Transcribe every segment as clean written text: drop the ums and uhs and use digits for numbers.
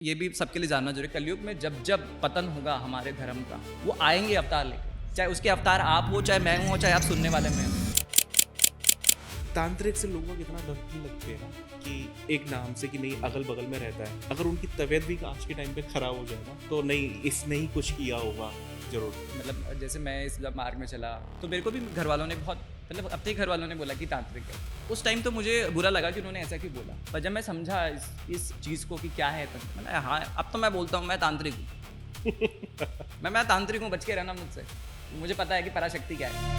ये भी सबके लिए जानना जरूरी है, कलयुग में जब जब पतन होगा हमारे धर्म का, वो आएंगे अवतार लेके, चाहे उसके अवतार आप हो, चाहे मैं हूँ, चाहे आप सुनने वाले में हो। तांत्रिक से लोगों को इतना डर लगते हैं ना कि एक नाम से कि नहीं अगल बगल में रहता है, अगर उनकी तबीयत भी आज के टाइम पे खराब हो जाए ना तो नहीं इसने ही कुछ किया होगा जरूर। मतलब जैसे मैं इस जब मार्ग में चला तो मेरे को भी घर वालों ने बहुत, मतलब अपने घर वालों ने बोला कि तांत्रिक है। उस टाइम तो मुझे बुरा लगा कि उन्होंने ऐसा क्यों बोला, पर जब मैं समझा इस चीज़ को कि क्या है तंत्र, मतलब हाँ अब तो मैं बोलता हूँ मैं तांत्रिक हूँ। मैं तांत्रिक हूँ, बच के रहना मुझसे, मुझे पता है कि पराशक्ति क्या है।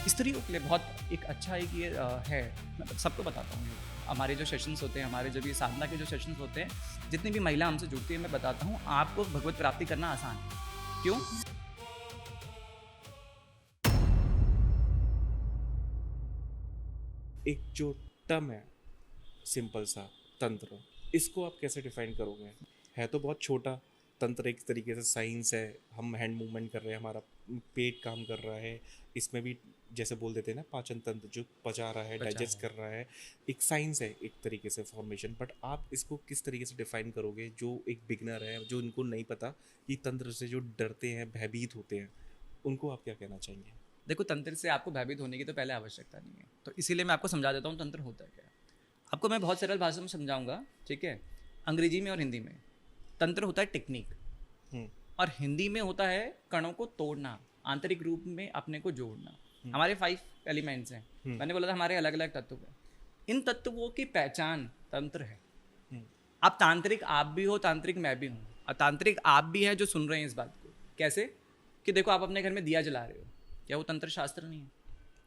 स्त्रियों के लिए बहुत एक अच्छा एक ये है, मैं सबको बताता हूँ। हमारे जो सेशंस होते हैं, हमारे जो भी साधना के जो सेशंस होते हैं, जितनी भी महिला हमसे जुड़ती है, मैं बताता हूँ आपको भगवत प्राप्ति करना आसान है। क्यों? एक जो टर्म है सिंपल सा तंत्र, इसको आप कैसे डिफाइन करोगे? है तो बहुत छोटा, तंत्र एक तरीके से साइंस है, हम हैंड मूवमेंट कर रहे हैं, हमारा पेट काम कर रहा है, इसमें भी जैसे बोल देते हैं ना पाचन तंत्र जो पचा रहा है, डाइजेस्ट कर रहा है, एक साइंस है एक तरीके से फॉर्मेशन। बट आप इसको किस तरीके से डिफाइन करोगे जो एक बिगनर है, जो उनको नहीं पता कि तंत्र से जो डरते हैं, भयभीत होते हैं, उनको आप क्या कहना चाहेंगे? देखो, तंत्र से आपको भयभीत होने की तो पहले आवश्यकता नहीं है, तो इसीलिए मैं आपको समझा देता हूँ तंत्र होता है क्या। आपको मैं बहुत सरल भाषा में समझाऊंगा, ठीक है? अंग्रेजी में और हिंदी में तंत्र होता है टेक्निक, और हिंदी में होता है कणों को तोड़ना, आंतरिक रूप में अपने को जोड़ना। हमारे 5 एलिमेंट्स हैं, मैंने बोला था हमारे अलग अलग तत्व हैं, इन तत्वों की पहचान तंत्र है। अब तांत्रिक आप भी हो, तांत्रिक मैं भी हूँ, और तांत्रिक आप भी हैं जो सुन रहे हैं इस बात को। कैसे? कि देखो, आप अपने घर में दिया जला रहे हो, क्या वो तंत्र शास्त्र नहीं है?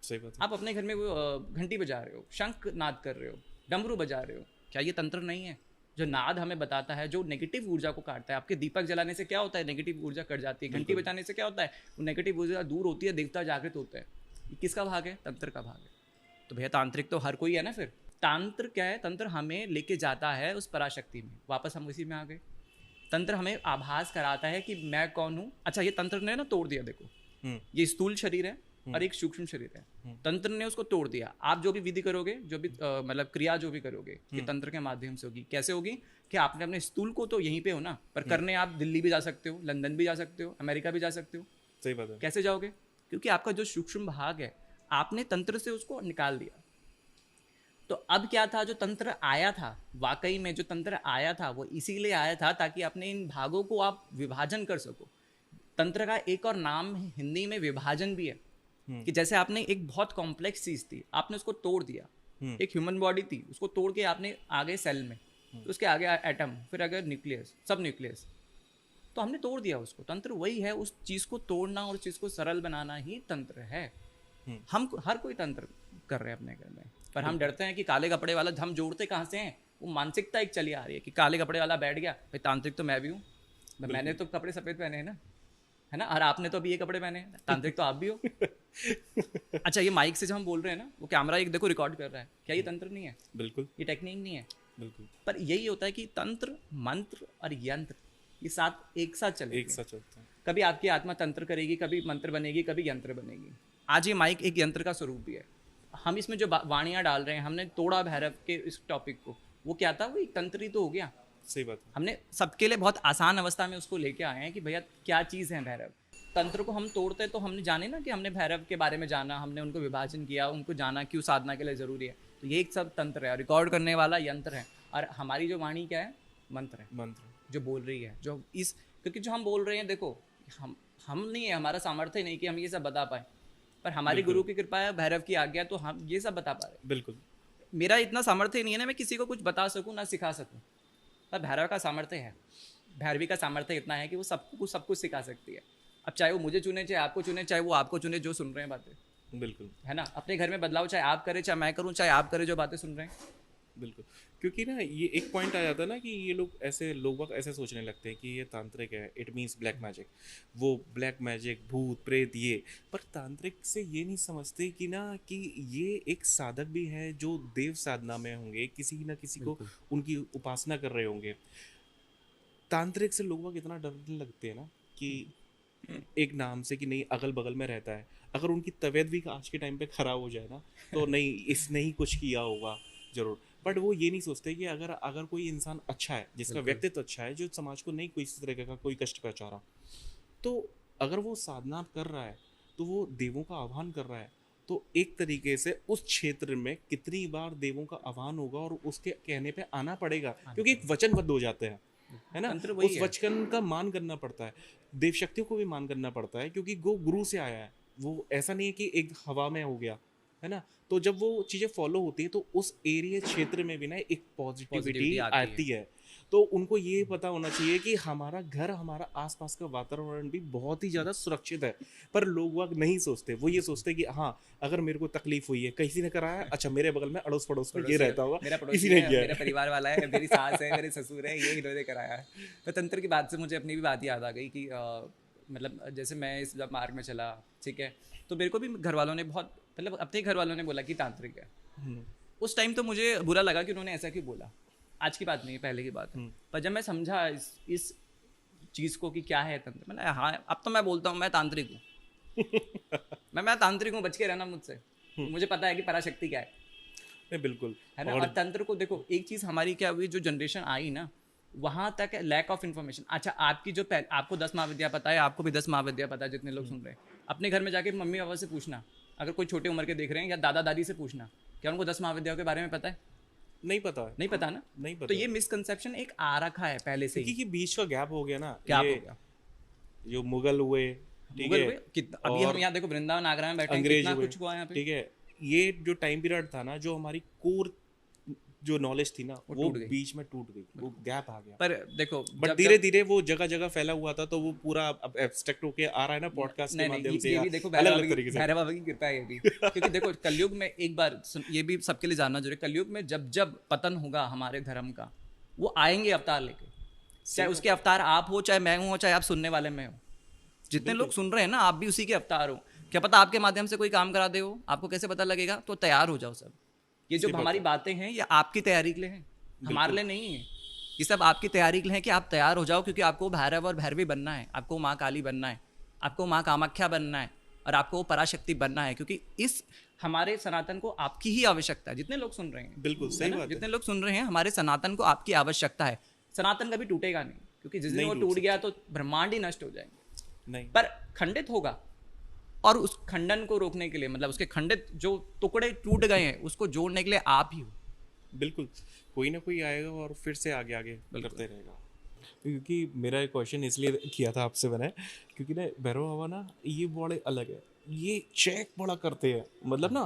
सही बात है। आप अपने घर में वो घंटी बजा रहे हो, शंख नाद कर रहे हो, डमरू बजा रहे हो, क्या ये तंत्र नहीं है? जो नाद हमें बताता है, जो नेगेटिव ऊर्जा को काटता है। आपके दीपक जलाने से क्या होता है? नेगेटिव ऊर्जा कट जाती है। घंटी बजाने से क्या होता है? वो नेगेटिव ऊर्जा दूर होती है, देवता जागृत होता है। ये किसका भाग है? तंत्र का भाग है। तो भैया तांत्रिक तो हर कोई है ना। फिर तंत्र क्या है? तंत्र हमें लेके जाता है उस पराशक्ति में, वापस हम उसी में आ गए। तंत्र हमें आभास कराता है कि मैं कौन हूँ। अच्छा, ये तंत्र ने ना तोड़ दिया, देखो ये स्थूल शरीर है और एक सूक्ष्म शरीर है, तंत्र ने उसको तोड़ दिया। आप जो भी विधि करोगे, जो भी मतलब क्रिया जो भी करोगे, ये तंत्र के माध्यम से होगी। कैसे होगी? कि आपने अपने स्थूल को तो यहीं पे हो ना, पर करने आप दिल्ली भी जा सकते हो, लंदन भी जा सकते हो, अमेरिका भी जा सकते हो। सही बात है। कैसे जाओगे? क्योंकि आपका जो सूक्ष्म भाग है, आपने तंत्र से उसको निकाल दिया। तो अब क्या था? जो तंत्र आया था, वाकई में जो तंत्र आया था वो इसीलिए आया था ताकि अपने इन भागों को आप विभाजन कर सको। तंत्र का एक और नाम हिंदी में विभाजन भी है, कि जैसे आपने एक बहुत कॉम्प्लेक्स चीज थी, आपने उसको तोड़ दिया। एक ह्यूमन बॉडी थी, उसको तोड़ के आपने आगे सेल में, तो उसके आगे एटम, फिर आगे न्यूक्लियस, सब न्यूक्लियस, तो हमने तोड़ दिया उसको। तंत्र वही है, उस चीज को तोड़ना और उस चीज को सरल बनाना ही तंत्र है। हम हर कोई तंत्र कर रहे हैं अपने घर में, पर हम डरते हैं कि काले कपड़े वाला, हम जोड़ते कहाँ से हैं? वो मानसिकता एक चली आ रही है कि काले कपड़े वाला बैठ गया, भाई तांत्रिक तो मैं भी हूँ, मैंने तो कपड़े सफेद पहने हैं ना, है ना, और आपने तो अभी ये कपड़े पहने हैं, तांत्रिक तो आप भी हो। अच्छा, ये माइक से जो हम बोल रहे हैं ना, वो कैमरा एक देखो रिकॉर्ड कर रहा है, क्या ये तंत्र नहीं है? बिल्कुल। ये टेक्निक नहीं है? बिल्कुल। पर यही होता है कि तंत्र, मंत्र और यंत्र, ये साथ एक साथ चलेंगे। एक साथ चलता है। कभी आपकी आत्मा तंत्र करेगी, कभी मंत्र बनेगी, कभी यंत्र बनेगी। आज ये माइक एक यंत्र का स्वरूप भी है। हम इसमें जो वाणियाँ डाल रहे हैं, हमने तोड़ा भैरव के इस टॉपिक को, वो क्या था? वो एक तंत्र ही तो हो गया। सही बात है। हमने सबके लिए बहुत आसान अवस्था में उसको लेके आए हैं कि भैया क्या चीज़ है भैरव। तंत्र को हम तोड़ते तो हमने जाने ना कि हमने भैरव के बारे में जाना, हमने उनको विभाजन किया, उनको जाना क्यों साधना के लिए ज़रूरी है। तो ये एक सब तंत्र है, रिकॉर्ड करने वाला यंत्र है, और हमारी जो वाणी क्या है? मंत्र है, मंत्र जो बोल रही है, जो इस, क्योंकि जो हम बोल रहे हैं, देखो हम नहीं है, हमारा सामर्थ्य नहीं कि हम ये सब बता पाए, पर हमारी गुरु की कृपा है, भैरव की आज्ञा, तो हम ये सब बता पा रहे हैं। बिल्कुल। मेरा इतना सामर्थ्य नहीं है ना मैं किसी को कुछ बता सकूं ना सिखा सकूं, पर भैरव का सामर्थ्य है, भैरवी का सामर्थ्य इतना है कि वो सबको सब कुछ सिखा सकती है। अब चाहे वो मुझे चुने, चाहे आपको चुने, चाहे वो आपको चुने जो सुन रहे हैं बातें, बिल्कुल, है ना। अपने घर में बदलाव चाहे आप करें, चाहे मैं करूं, चाहे आप करें जो बातें सुन रहे हैं। बिल्कुल। क्योंकि ना ये एक पॉइंट आ जाता है ना कि ये लोग ऐसे सोचने लगते हैं कि ये तांत्रिक है, इट मीन्स ब्लैक मैजिक, वो ब्लैक मैजिक, भूत प्रेत ये। पर तांत्रिक से ये नहीं समझते कि ना कि ये एक साधक भी है जो देव साधना में होंगे, किसी ना किसी को उनकी उपासना कर रहे होंगे। तांत्रिक से लोग इतना डरने लगते हैं ना कि एक नाम से कि नहीं अगल बगल में रहता है, अगर उनकी तबीयत भी आज के टाइम पे खराब हो जाए ना तो नहीं इसने ही कुछ किया होगा जरूर। बट वो ये नहीं सोचते कि अगर अगर कोई इंसान अच्छा है, जिसका बिल्कुल। व्यक्तित्व अच्छा है, जो समाज को नहीं कोई इस तरह का कोई कष्ट पहुंचा रहा, तो अगर वो साधना कर रहा है, तो वो देवों का आह्वान कर रहा है, तो एक तरीके से उस क्षेत्र में कितनी बार देवों का आह्वान होगा और उसके कहने पे आना पड़ेगा, क्योंकि एक वचनबद्ध हो जाते हैं, है ना। तंत्र वही उस है। वचन का मान करना पड़ता है, देव शक्तियों को भी मान करना पड़ता है, क्योंकि वो गुरु से आया है। वो ऐसा नहीं है कि एक हवा में हो गया, है ना। तो जब वो चीज़ें फॉलो होती है, तो उस एरिया क्षेत्र में भी ना एक पॉजिटिविटी पॉजिटिविटी आती आती है। तो उनको ये पता होना चाहिए कि हमारा घर, हमारा आसपास का वातावरण भी बहुत ही ज़्यादा सुरक्षित है। पर लोग वह नहीं सोचते, वो ये सोचते कि हाँ, अगर मेरे को तकलीफ हुई है, किसी ने कराया, अच्छा मेरे बगल में अड़ोस पड़ोस में ये पड़ोसी है, रहता होगा, मेरा किसी पड़ोसी ने है, किया मेरा है। परिवार वाला है, मेरी सास है, मेरे ससुर है, ये इन्होंने कराया है। तो तंत्र की बात से मुझे अपनी भी बात याद आ गई कि मतलब जैसे मैं इस जब मार्ग में चला, ठीक है, तो मेरे को भी घर वालों ने बहुत, मतलब अपने घर वालों ने बोला कि तांत्रिक है। उस टाइम तो मुझे बुरा लगा कि उन्होंने ऐसा क्यों बोला। आज की बात नहीं है, पहले की बात है। पर जब मैं समझा इस चीज़ को कि क्या है तंत्र, मैंने हाँ, अब तो मैं बोलता हूँ मैं तांत्रिक हूँ। मैं तांत्रिक हूँ, बच के रहना मुझसे। मुझे पता है कि पराशक्ति क्या है। नहीं, बिल्कुल। है ना। और और तंत्र को देखो, एक चीज हमारी क्या हुई, जो जनरेशन आई ना, वहां तक लैक ऑफ इन्फॉर्मेशन। अच्छा, आपकी जो आपको 10 महाविद्या पता है, आपको भी 10 महाविद्या पता है, जितने लोग सुन रहे हैं, अपने घर में जाके मम्मी पापा से पूछना, अगर कोई छोटे उम्र के देख रहे हैं, या दादा दादी से पूछना, क्या उनको 10 महाविद्याओं के बारे में पता है? नहीं पता है, नहीं पता ना। नहीं तो पता, ये मिसकंसेप्शन एक आ रखा है पहले से क्योंकि ही। ये बीच का गैप हो गया ना। क्या ये हो गया? जो मुगल हुए, ठीक मुगल है, हुए कितना, अभी और हम यहाँ देखो वृंदावन आगरा में बैठे हैं, अंग्रेज कितना हुए, कुछ हुआ यहाँ पे। ठीक है। ये जो टाइम पीरियड था ना, जो हमारी कोर जो नॉलेज थी ना, वो वो टूट गई। बीच में टूट गई, वो गैप आ गया। पर देखो, बट धीरे धीरे वो जगह जगह फैला हुआ था, तो वो पूरा अब एब्स्ट्रैक्ट होके आ रहा है ना पॉडकास्ट के नहीं माध्यम नहीं, से, ये या भी देखो अलग अलग तरीके से। भैरव बाबा की कृपा है ये भी। क्योंकि देखो कलयुग में एक बार ये भी सबके लिए जानना जरूरी है, कलयुग में जब जब पतन होगा हमारे धर्म का, वो आएंगे अवतार लेके। चाहे उसके अवतार आप हो, चाहे मैं हूँ, चाहे आप सुनने वाले में हो। जितने लोग सुन रहे हैं ना, आप भी उसी के अवतार हो। क्या पता आपके माध्यम से कोई काम करा दे हो, आपको कैसे पता लगेगा? तो तैयार हो जाओ सब। ये जो हमारी बातें हैं, ये आपकी तैयारी के लिए हैं, हमारे लिए नहीं है। ये सब आपकी तैयारी के लिए है कि आप तैयार हो जाओ, क्योंकि आपको भैरव और भैरवी बनना है, आपको माँ काली बनना है, आपको माँ कामाख्या बनना है, और आपको पराशक्ति बनना है। क्योंकि इस हमारे सनातन को आपकी ही आवश्यकता है। जितने लोग सुन रहे हैं, बिल्कुल सही है ना? बात है। जितने लोग सुन रहे हैं, हमारे सनातन को आपकी आवश्यकता है। सनातन कभी टूटेगा नहीं, क्योंकि जिस दिन नहीं वो टूट टूट गया तो ब्रह्मांड ही नष्ट हो जाएंगे। नहीं, पर खंडित होगा, और उस खंडन को रोकने के लिए, मतलब उसके खंडित जो टुकड़े टूट गए हैं, उसको जोड़ने के लिए आप ही हो। बिल्कुल, कोई ना कोई आएगा और फिर से आगे आगे करते रहेगा। क्योंकि मेरा एक क्वेश्चन इसलिए किया था आपसे मैंने, क्योंकि ना भैरव बाबा ना, ये बड़े अलग है, ये चेक बड़ा करते हैं, मतलब ना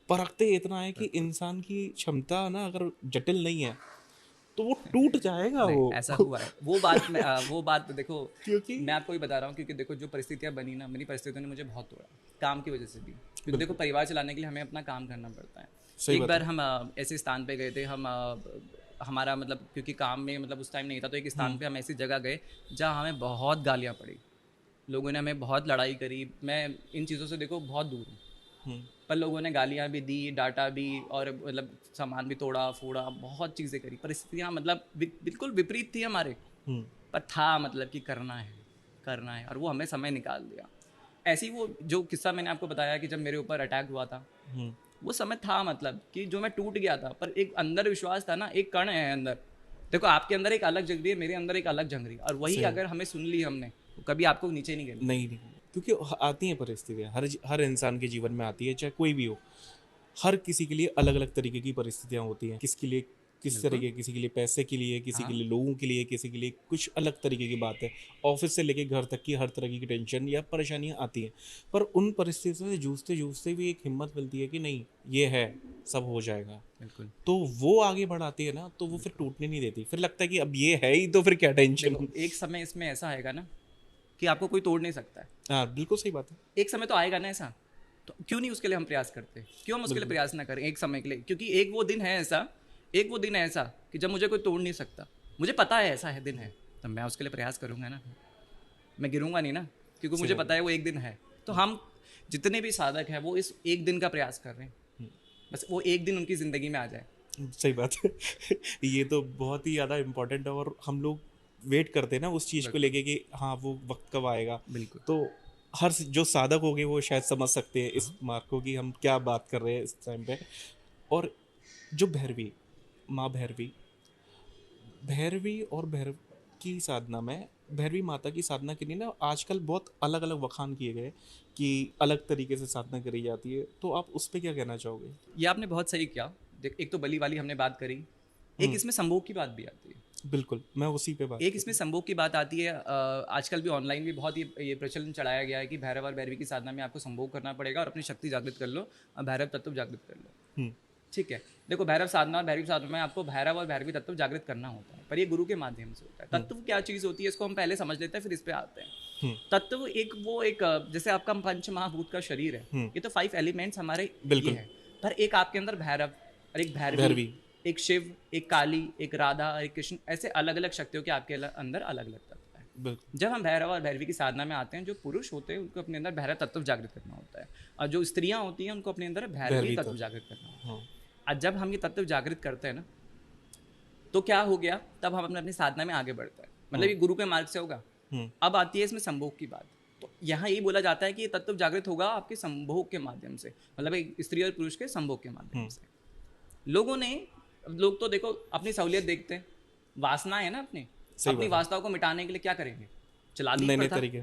परखते इतना है कि इंसान की क्षमता ना अगर जटिल नहीं है, तो वो टूट जाएगा। नहीं, वो ऐसा हुआ है। वो बात देखो, क्योंकि मैं आपको ही बता रहा हूँ, क्योंकि देखो जो परिस्थितियाँ बनी ना, मेरी परिस्थितियों ने मुझे बहुत तोड़ा, काम की वजह से भी। क्योंकि देखो परिवार चलाने के लिए हमें अपना काम करना पड़ता है। सही एक बात बार हम ऐसे स्थान पे गए थे, हम हमारा मतलब, क्योंकि काम में मतलब उस टाइम नहीं था, तो एक स्थान पे हम ऐसी जगह गए जहाँ हमें बहुत गालियाँ पड़ी, लोगों ने हमें बहुत लड़ाई करी। मैं इन चीज़ों से देखो बहुत दूर हूँ, पर लोगों ने गालियाँ भी दी, डांटा भी, और मतलब सामान भी तोड़ा फोड़ा, बहुत चीज़ें करी। परिस्थितियाँ मतलब बिल्कुल विपरीत थी हमारे, पर था मतलब कि करना है, और वो हमें समय निकाल दिया। ऐसी वो जो किस्सा मैंने आपको बताया कि जब मेरे ऊपर अटैक हुआ था, वो समय था मतलब कि जो मैं टूट गया था, पर एक अंदर विश्वास था ना, एक कण है अंदर। देखो आपके अंदर एक अलग जंगरी है, मेरे अंदर एक अलग जंगरी, और वही अगर हमें सुन ली हमने, तो कभी आपको नीचे नहीं गिरना। नहीं, क्योंकि आती हैं परिस्थितियाँ, हर इंसान के जीवन में आती है, चाहे कोई भी हो। हर किसी के लिए अलग अलग तरीके की परिस्थितियाँ होती हैं, किसके लिए किस तरीके, किसी के लिए पैसे के लिए, किसी के लिए लोगों के लिए, किसी के लिए कुछ अलग तरीके की बात है। ऑफिस से लेके घर तक की हर तरह की टेंशन या परेशानियां आती हैं, पर उन परिस्थितियों से जूझते जूझते भी एक हिम्मत मिलती है कि नहीं, ये है, सब हो जाएगा। बिल्कुल। तो वो आगे बढ़ाती है ना, तो वो फिर टूटने नहीं देती। फिर लगता है कि अब ये है ही, तो फिर क्या टेंशन। देखो एक समय इसमें ऐसा आएगा ना कि आपको कोई तोड़ नहीं सकता है। हाँ, बिल्कुल सही बात है। एक समय तो आएगा ना ऐसा, तो क्यों नहीं उसके लिए हम प्रयास करते? क्यों हम उसके लिए प्रयास ना करें एक समय के लिए? क्योंकि एक वो दिन है ऐसा कि जब मुझे कोई तोड़ नहीं सकता। मुझे पता है ऐसा है दिन है, तो मैं उसके लिए प्रयास करूंगा ना, मैं गिरूंगा नहीं ना, क्योंकि मुझे पता है वो एक दिन है। तो हम जितने भी साधक हैं, वो इस एक दिन का प्रयास कर रहे हैं, बस वो एक दिन उनकी ज़िंदगी में आ जाए। सही बात है। ये तो बहुत ही ज़्यादा इम्पोर्टेंट है, और हम लोग वेट करते हैं ना उस चीज़ को लेके कि हाँ, वो वक्त कब आएगा। बिल्कुल। तो हर जो साधक होंगे वो शायद समझ सकते हैं इस मार्ग को, कि हम क्या बात कर रहे हैं इस टाइम पे। और जो भैरवी, माँ भैरवी, भैरवी और भैरव की साधना में, भैरवी माता की साधना के लिए ना आजकल बहुत अलग अलग वखान किए गए कि अलग तरीके से साधना करी जाती है, तो आप उस पर क्या कहना चाहोगे? ये आपने बहुत सही किया। देख, एक तो बली वाली हमने बात करी, एक इसमें संभोग की बात भी आती है। बिल्कुल, मैं उसी पे बात एक कर इसमें रहा संभोग की बात आती है। आजकल भी ऑनलाइन भी बहुत ये प्रचलन चढ़ाया गया है कि भैरव और भैरवी की साधना में आपको संभोग करना पड़ेगा और अपनी शक्ति जागृत कर लो और भैरव तत्व जागृत कर लो। हूँ। ठीक है। देखो, भैरव साधना और भैरवी साधना में आपको भैरव और भैरवी तत्व जागृत करना होता है, पर ये गुरु के माध्यम से होता है। तत्व क्या चीज़ होती है, इसको हम पहले समझ लेते हैं, फिर इस पे आते हैं। तत्व एक जैसे आपका पंच महाभूत का शरीर है, ये तो 5 एलिमेंट्स हमारे ये बिल्कुल। है। पर एक आपके अंदर भैरव और एक भैरवी, भैरवी। एक शिव, एक काली, एक राधा और एक कृष्ण, ऐसे अलग अलग शक्तियों के आपके अंदर अलग अलग तत्व है। बिल्कुल। जब हम भैरव और भैरवी की साधना में आते हैं, जो पुरुष होते हैं उनको अपने अंदर भैरव तत्व जागृत करना होता है, और जो स्त्रियां होती हैं उनको अपने अंदर भैरवी भैरवी तत्व तत्व। जागृत करना होता है। हाँ। और जब हम ये तत्व जागृत करते हैं ना, तो क्या हो गया, तब हम अपनी साधना में आगे बढ़ते हैं, मतलब ये गुरु के मार्ग से होगा। अब आती है इसमें संभोग की बात। तो यहाँ ये बोला जाता है कि ये तत्व जागृत होगा आपके संभोग के माध्यम से, मतलब एक स्त्री और पुरुष के संभोग के माध्यम से। लोग तो देखो अपनी सहूलियत देखते हैं, वासना है ना अपनी वासनाओं को मिटाने के लिए क्या करेंगे, चला दी नए प्रथा। तरीके।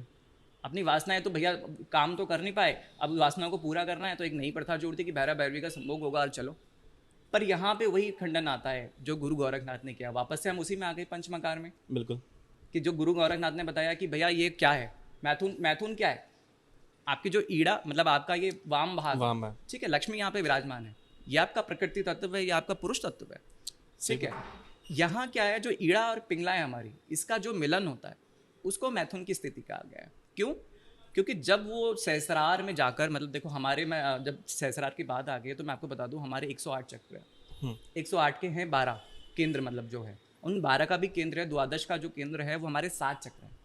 अपनी वासना है तो भैया काम तो कर नहीं पाए, अब वासनाओं को पूरा करना है तो एक नई प्रथा जोड़ दी कि भैरव भैरवी का संभोग होगा और चलो। पर यहाँ पे वही खंडन आता है जो गुरु गोरखनाथ ने किया। वापस से हम उसी में आ गए पंचमकार में, बिल्कुल। कि जो गुरु गोरखनाथ ने बताया कि भैया ये क्या है, मैथुन क्या है, आपकी जो ईड़ा मतलब आपका ये वाम भाग, वाम है। ठीक है, लक्ष्मी यहाँ पे विराजमान है, ये आपका प्रकृति तत्व है, ये आपका पुरुष तत्व है, ठीक है। यहाँ क्या है, जो ईड़ा और पिंगला है हमारी, इसका जो मिलन होता है उसको मैथुन की स्थिति कहा गया है। क्यों? क्योंकि जब वो सहस्रार में जाकर, मतलब देखो हमारे में जब सहस्रार की बात आ गई है तो मैं आपको बता दूं हमारे 108 चक्र है। 108 के हैं 12 केंद्र, मतलब जो है उन 12 का भी केंद्र है, द्वादश का जो केंद्र है वो हमारे 7 चक्र है।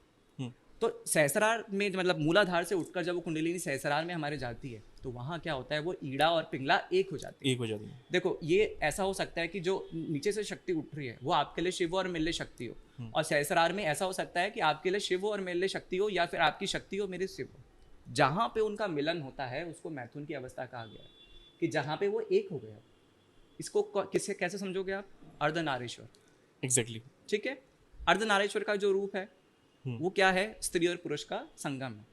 तो सहस्रार में मतलब मूलाधार से उठकर जब वो कुंडलिनी सहस्रार में हमारे जाती है तो वहाँ क्या होता है, वो ईड़ा और पिंगला एक हो जाती है। एक हो जाती है। देखो ये ऐसा हो सकता है कि जो नीचे से शक्ति उठ रही है वो आपके लिए शिव और मिल्य शक्ति हो, और सहस्रार में ऐसा हो सकता है कि आपके लिए शिव और मिल्य शक्ति हो, या फिर आपकी शक्ति हो मेरे शिव हो। जहाँ पे उनका मिलन होता है उसको मैथुन की अवस्था कहा गया है, कि जहाँ पे वो एक हो गया। इसको किससे कैसे समझोगे आप? अर्धनारीश्वर। एग्जैक्टली। ठीक है। अर्धनारीश्वर का जो रूप है वो क्या है, स्त्री और पुरुष का संगम है।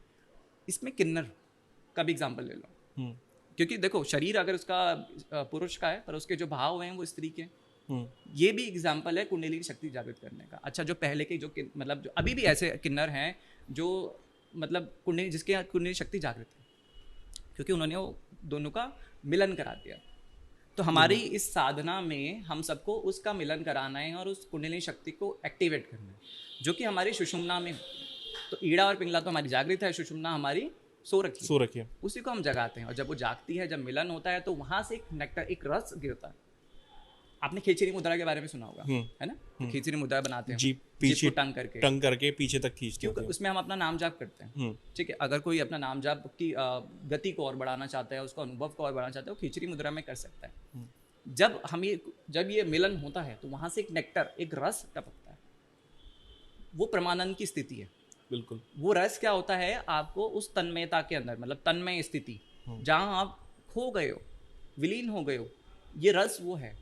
इसमें किन्नर का भी एग्जाम्पल ले लो, क्योंकि देखो शरीर अगर उसका पुरुष का है पर उसके जो भाव हैं वो स्त्री के, ये भी एग्जाम्पल है कुंडली की शक्ति जागृत करने का। अच्छा, जो पहले के जो मतलब जो अभी भी ऐसे किन्नर हैं जो मतलब कुंडली, जिसके यहाँ कुंडली शक्ति जागृत है, क्योंकि उन्होंने वो दोनों का मिलन करा दिया। तो हमारी इस साधना में हम सबको उसका मिलन कराना है और उस कुंडली शक्ति को एक्टिवेट करना है, जो कि हमारी सुषुम्ना में। तो ईड़ा और पिंगला तो हमारी जागृत है, सुषुम्ना हमारी सो रखी है, उसी को हम जगाते हैं। और जब वो जागती है, जब मिलन होता है, तो वहां से एक नेक्टर, एक रस गिरता है। आपने खींचरी मुद्रा के बारे में सुना होगा, है ना? खींचरी मुद्रा बनाते हैं, पीछे टंग करके पीछे तक खींचते हैं, क्योंकि उसमें हम अपना नाम जाप करते हैं। ठीक है। अगर कोई अपना नाम जाप की गति को और बढ़ाना चाहता है, उसका अनुभव को और बढ़ाना चाहता है, वो खींचरी मुद्रा में कर सकता है। जब ये मिलन होता है तो वहां से एक नेक्टर, एक रस टपकता है, वो परमानंद की स्थिति है। बिल्कुल। वो रस क्या होता है, आपको उस तन्मयता के अंदर, मतलब तन्मय स्थिति, जहां आप खो गए हो, विलीन हो गए हो, ये रस वो है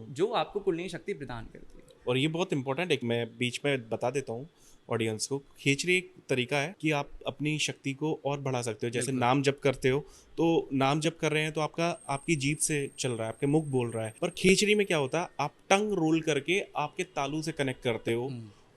जो आपको कुंडलिनी शक्ति प्रदान करती है। और ये बहुत इंपॉर्टेंट है, मैं बीच में बता देता हूँ ऑडियंस को, खींचरी एक तरीका है कि आप अपनी शक्ति को और बढ़ा सकते हो। जैसे नाम जप करते हो, तो नाम जप कर रहे हैं तो आपकी जीभ से चल रहा है, आपके मुख बोल रहा है, पर खींचरी में क्या होता है, आप टंग रोल करके आपके तालू से कनेक्ट करते हो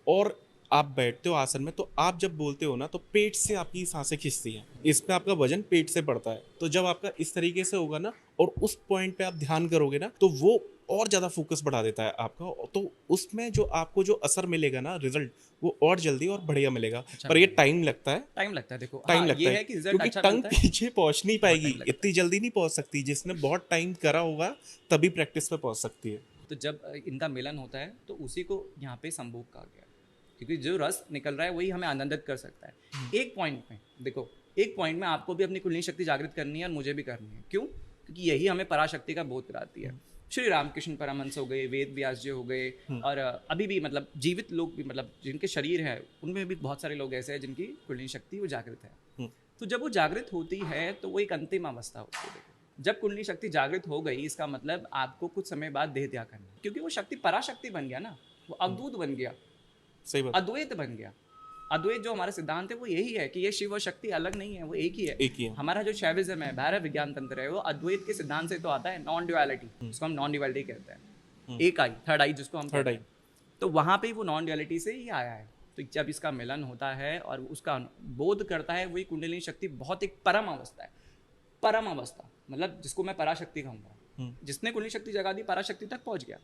और आप बैठते हो आसन में, तो आप जब बोलते हो ना तो पेट से आपकी सांसें खिंचती हैं, इसमें आपका वजन पेट से बढ़ता है। तो जब आपका इस तरीके से होगा ना और उस पॉइंट पे आप ध्यान करोगे ना, तो वो और ज़्यादा फोकस बढ़ा देता है आपका, तो उसमें जो आपको जो असर मिलेगा ना, रिजल्ट, वो और जल्दी और बढ़िया मिलेगा। अच्छा, पर ये टाइम लगता है। देखो टाइम लगता है कि क्योंकि टंग पीछे पहुंच नहीं पाएगी, इतनी जल्दी नहीं पहुंच सकती। जिसने बहुत टाइम करा होगा तभी प्रैक्टिस पे पहुंच सकती है। तो जब इनका मिलन होता है तो उसी को यहाँ पे संभोग कहा गया, क्योंकि जो रस निकल रहा है वही हमें आनंदित कर सकता है। एक पॉइंट में आपको भी अपनी कुंडलिनी शक्ति जागृत करनी है और मुझे भी करनी है। क्यों? क्योंकि यही हमें पराशक्ति का बोध कराती है। श्री रामकृष्ण परमहंस हो गए, वेद व्यास जी हो गए, और अभी भी मतलब जीवित लोग भी, मतलब जिनके शरीर है उनमें भी बहुत सारे लोग ऐसे हैं जिनकी कुंडलिनी शक्ति वो जागृत है। तो जब वो जागृत होती है तो वो एक अंतिम अवस्था होती है। जब कुंडली शक्ति जागृत हो गई, इसका मतलब आपको कुछ समय बाद देह त्याग करना है, क्योंकि वो शक्ति पराशक्ति बन गया ना, वो अवधूत बन गया, सही बात। अद्वैत बन गया। अद्वैत जो हमारा सिद्धांत है वो यही है कि ये शिव और शक्ति अलग नहीं है, वो एक ही है। एक ही है। हमारा जो शैविज्म है, भैरव विज्ञान तंत्र है, वो अद्वैत के सिद्धांत से तो आता है, नॉन ड्युअलिटी, उसको हम नॉन ड्युअलिटी कहते हैं, एक आई, थर्ड आई जिसको हम थर्ड कहते आई। हैं। तो वहाँ पे वो नॉन ड्युअलिटी से ही आया है। तो जब इसका मिलन होता है और उसका बोध करता है, वही कुंडलिनी शक्ति बहुत एक परम अवस्था है। परम अवस्था मतलब जिसको मैं पराशक्ति कहूँगा, जिसने कुंडली शक्ति जगा दी, पराशक्ति तक पहुंच गया।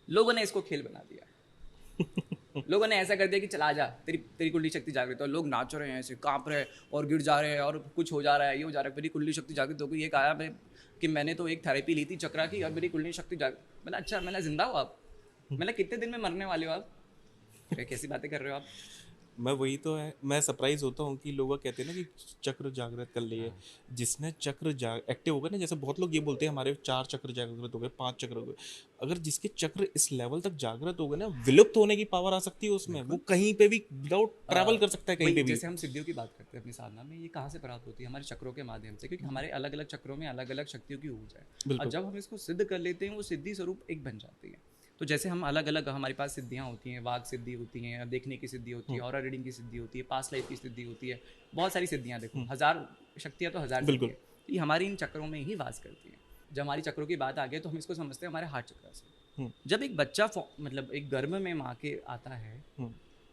लोगों ने इसको खेल बना दिया। लोगों ने ऐसा कर दिया कि चला जा, तेरी तेरी कुंडली शक्ति जागृत है, और लोग नाच रहे हैं, ऐसे कांप रहे हैं और गिर जा रहे हैं और कुछ हो जा रहा है, ये हो जा रहा है, मेरी कुंडली शक्ति जागृत हो गई। ये कहा मैं कि मैंने तो एक थेरेपी ली थी चक्रा की और मेरी कुंडली शक्ति जागृत। मैंने अच्छा, मैंने जिंदा हो आप? मैंने कितने दिन में मरने वाले हो आप? कैसी बातें कर रहे हो आप? मैं वही तो है, मैं सरप्राइज होता हूँ कि लोग कहते हैं ना कि चक्र जागृत कर लिए। जिसने चक्र एक्टिव हो गए ना, जैसे बहुत लोग ये बोलते हैं हमारे 4 चक्र जागृत हो गए, 5 चक्र हो गए। अगर जिसके चक्र इस लेवल तक जागृत हो गए ना, विलुप्त होने की पावर आ सकती है उसमें, वो कहीं पे भी विदाउट ट्रैवल कर सकता है कहीं पे भी। जैसे हम सिद्धियों की बात करते हैं अपनी साधना में, ये कहाँ से प्राप्त होती है? हमारे चक्रों के माध्यम से, क्योंकि हमारे अलग अलग चक्रों में अलग अलग शक्तियों की ऊर्जा है, और जब हम इसको सिद्ध कर लेते हैं, वो सिद्धि स्वरूप एक बन जाती है। तो जैसे हम अलग अलग, हमारे पास सिद्धियाँ होती हैं, वाक सिद्धि होती हैं, देखने की सिद्धि होती है, ऑरा रीडिंग की सिद्धि होती है, पास्ट लाइफ की सिद्धि होती है, बहुत सारी सिद्धियाँ। देखो, 1000 शक्तियाँ तो 1000 बिल्कुल। ये हमारी इन चक्रों में ही वास करती हैं। जब हमारी चक्रों की बात आ गई तो हम इसको समझते हैं हमारे हार्ट चक्र से। जब एक बच्चा मतलब एक गर्भ में माँ के आता है,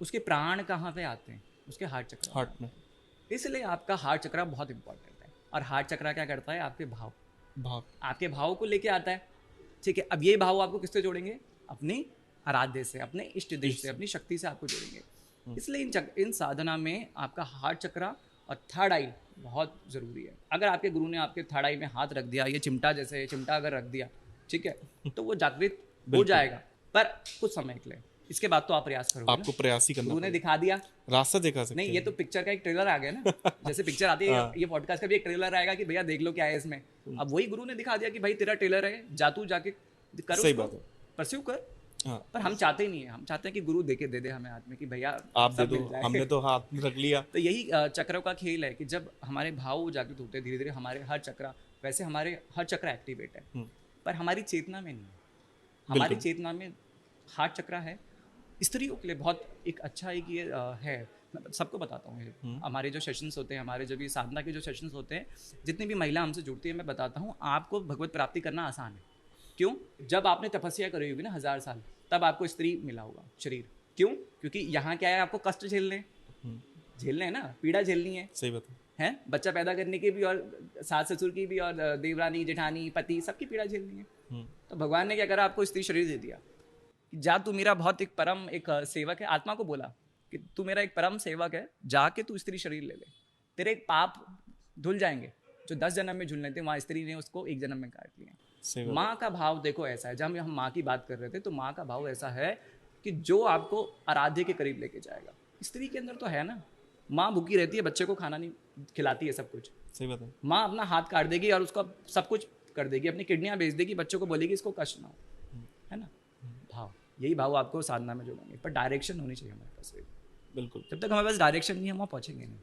उसके प्राण कहाँ पे आते हैं? उसके हार्ट चक्र, हार्ट में। इसलिए आपका हार्ट चक्र बहुत इंपॉर्टेंट है। और हार्ट चक्र क्या करता है? आपके भाव, आपके भाव को लेके आता है। ठीक है, अब ये भाव आपको किससे जोड़ेंगे? अपनी आराध्य से, अपने इष्ट देव से, अपनी शक्ति से आपको जोड़ेंगे। इसलिए इन साधना में आपका हार्ट चक्र और थर्ड आई बहुत ज़रूरी है। अगर आपके गुरु ने आपके थर्ड आई में हाथ रख दिया, ये चिमटा जैसे है, चिमटा अगर रख दिया, ठीक है, तो वो जागृत हो जाएगा, पर कुछ समय के लिए। इसके बाद तो आप प्रयास करोगे, आपको प्रयास ही करना। गुरु ने दिखा दिया, रास्ता दिखा सकते नहीं, हैं। ये तो पिक्चर का एक ट्रेलर आ गया ना। जैसे पिक्चर आती है, ये पॉडकास्ट का भी एक ट्रेलर आएगा कि भैया देख लो क्या है इसमें। अब वही गुरु ने दिखा दिया कि भाई तेरा ट्रेलर है, जा तू जाके करो, सही बात है, परस्यू कर। हाँ। पर हम चाहते ही नहीं है, हम चाहते हैं कि गुरु देके दे दे हमें हाथ में कि भैया आप दे सब दो, मिल जाए। हमने तो हाथ में रख लिया। तो यही चक्रों का खेल है कि जब हमारे भाव जागृत होते हैं धीरे धीरे, हमारे हर चक्र, वैसे हमारे हर चक्र एक्टिवेट है, पर हमारी चेतना में नहीं है। हमारी चेतना में हार्ट चक्र है। स्त्रियों के लिए बहुत एक अच्छा एक ये है, मैं सबको बताता हूँ। हमारे जो सेशंस होते हैं, हमारे जो भी साधना के जो सेशंस होते हैं, जितनी भी महिला हमसे जुड़ती है, मैं बताता हूँ आपको भगवत प्राप्ति करना आसान है। क्यों? जब आपने तपस्या करी होगी ना 1000 साल, तब आपको स्त्री मिला होगा शरीर। क्यों? क्योंकि यहाँ क्या है, आपको कष्ट झेलने हैं ना, पीड़ा झेलनी है। सही बात है, बच्चा पैदा करने की भी, और सास ससुर की भी, और देवरानी जेठानी पति सबकी पीड़ा झेलनी है। तो भगवान ने क्या करा, आपको स्त्री शरीर दे दिया। जा, तू मेरा बहुत एक परम एक सेवक है। आत्मा को बोला कि तू मेरा एक परम सेवक है, जाके तू स्त्री शरीर ले ले, तेरे एक पाप धुल जाएंगे। जो 10 जन्म में झुलने थे, वहाँ स्त्री ने उसको 1 जन्म में काट लिया। माँ का भाव देखो ऐसा है, जब हम माँ की बात कर रहे थे, तो माँ का भाव ऐसा है कि जो आपको आराध्य के करीब लेके जाएगा। स्त्री के अंदर तो है ना, माँ भूखी रहती है, बच्चे को खाना नहीं खिलाती है, सब कुछ। सही बात है। माँ अपना हाथ काट देगी और उसको सब कुछ कर देगी, अपनी किडनियाँ बेच देगी, बच्चों को बोलेगी इसको कष्ट ना हो, है ना। भाव, यही भाव आपको साधना में जोड़ेंगे, पर डायरेक्शन होनी चाहिए हमारे पास। बिल्कुल, जब तक हमारे पास डायरेक्शन नहीं है, हम वहाँ पहुँचेंगे नहीं।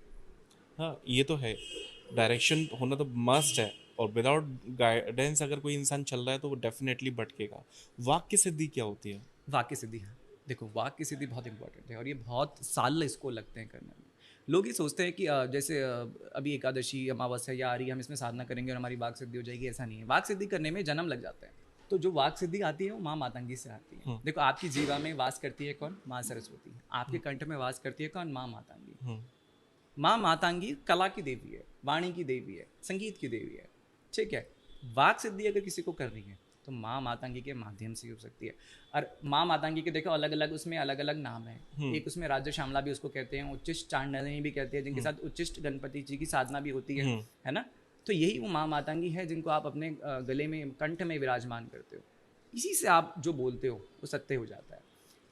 हाँ, ये तो है, डायरेक्शन होना तो मस्ट है, और विदाउट गाइडेंस अगर कोई इंसान चल रहा है तो वो डेफिनेटली भटकेगा। वाक्य सिद्धि क्या होती है? वाक्य सिद्धि है, देखो वाक्य सिद्धि बहुत इंपॉर्टेंट है, और ये बहुत साल इसको लगते हैं करने में। लोग ये सोचते हैं कि जैसे अभी एकादशी अमावस्या या आ रही है, हम इसमें साधना करेंगे और हमारी वाक सिद्धि हो जाएगी, ऐसा नहीं है। वाक सिद्धि करने में जन्म लग जाता है। तो जो वाक सिद्धि आती है वो माँ मातंगी से आती है। देखो, आपकी जीवा में वास करती है कौन? माँ सरस्वती। आपके कंठ में वास करती है कौन? माँ मातंगी। माँ मातंगी कला की देवी है, वाणी की देवी है, संगीत की देवी है, ठीक है। वाक सिद्धि अगर किसी को करनी है तो माँ मातंगी के माध्यम से हो सकती है। और माँ मातंगी के देखो अलग अलग, उसमें अलग अलग नाम है। एक उसमें राज्य श्यामला भी उसको कहते हैं, उच्चिष्ट चांडनी भी कहते हैं, जिनके साथ उच्चिष्ट गणपति जी की साधना भी होती है ना। तो यही वो माँ मातंगी है जिनको आप अपने गले में, कंठ में विराजमान करते हो। इसी से आप जो बोलते हो वो सत्य हो जाता है।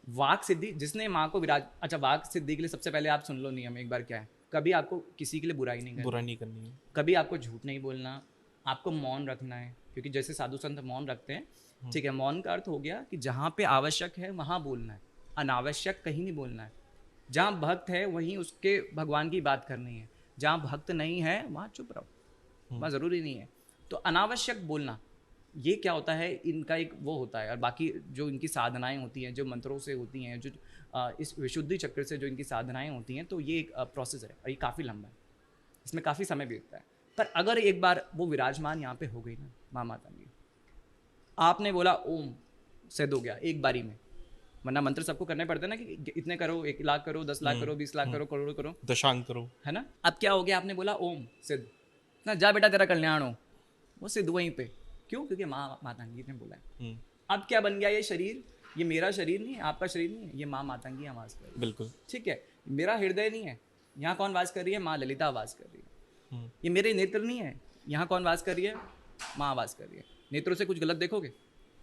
वाक सिद्धि जिसने माँ को अच्छा, वाक सिद्धि के लिए सबसे पहले आप सुन लो नियम एक बार क्या है। कभी आपको किसी के लिए बुराई नहीं करनी है, कभी आपको झूठ नहीं बोलना, आपको मौन रखना है। क्योंकि जैसे साधु संत मौन रखते हैं, ठीक है, मौन का अर्थ हो गया कि जहाँ पे आवश्यक है वहाँ बोलना है, अनावश्यक कहीं नहीं बोलना है। जहाँ भक्त है वहीं उसके भगवान की बात करनी है, जहाँ भक्त नहीं है वहाँ चुप रहो, वहाँ ज़रूरी नहीं है। तो अनावश्यक बोलना, ये क्या होता है, इनका एक वो होता है। और बाकी जो इनकी साधनाएं होती हैं, जो मंत्रों से होती हैं, जो इस विशुद्धि चक्र से जो इनकी साधनाएं होती हैं, तो ये एक प्रोसेस है और ये काफ़ी लंबा है, इसमें काफ़ी समय भी लगता है। पर अगर एक बार वो विराजमान यहाँ पे हो गई ना माँ मातंगी, आपने बोला ओम, सिद्ध हो गया एक बारी में। वरना मंत्र सबको करने पड़ते हैं ना कि इतने करो, 1 लाख करो, 10 लाख करो, 20 लाख करो, करोड़ करो, दशांग करो, है ना। अब क्या हो गया, आपने बोला ओम, सिद्ध ना, जा बेटा तेरा कल्याण हो, वो सिद्ध वहीं पे। क्यों? क्योंकि माँ मातंगी ने बोला है। अब क्या बन गया ये शरीर? ये मेरा शरीर नहीं है, आपका शरीर नहीं है, ये माँ मातंगी आवाज कर रही है। बिल्कुल ठीक है, मेरा हृदय नहीं है, यहाँ कौन वास कर रही है? माँ ललिता आवाज कर रही है। ये मेरे नेत्र नहीं है, यहाँ कौन वास कर रही है? माँ आवाज कर रही है। नेत्रों से कुछ गलत देखोगे?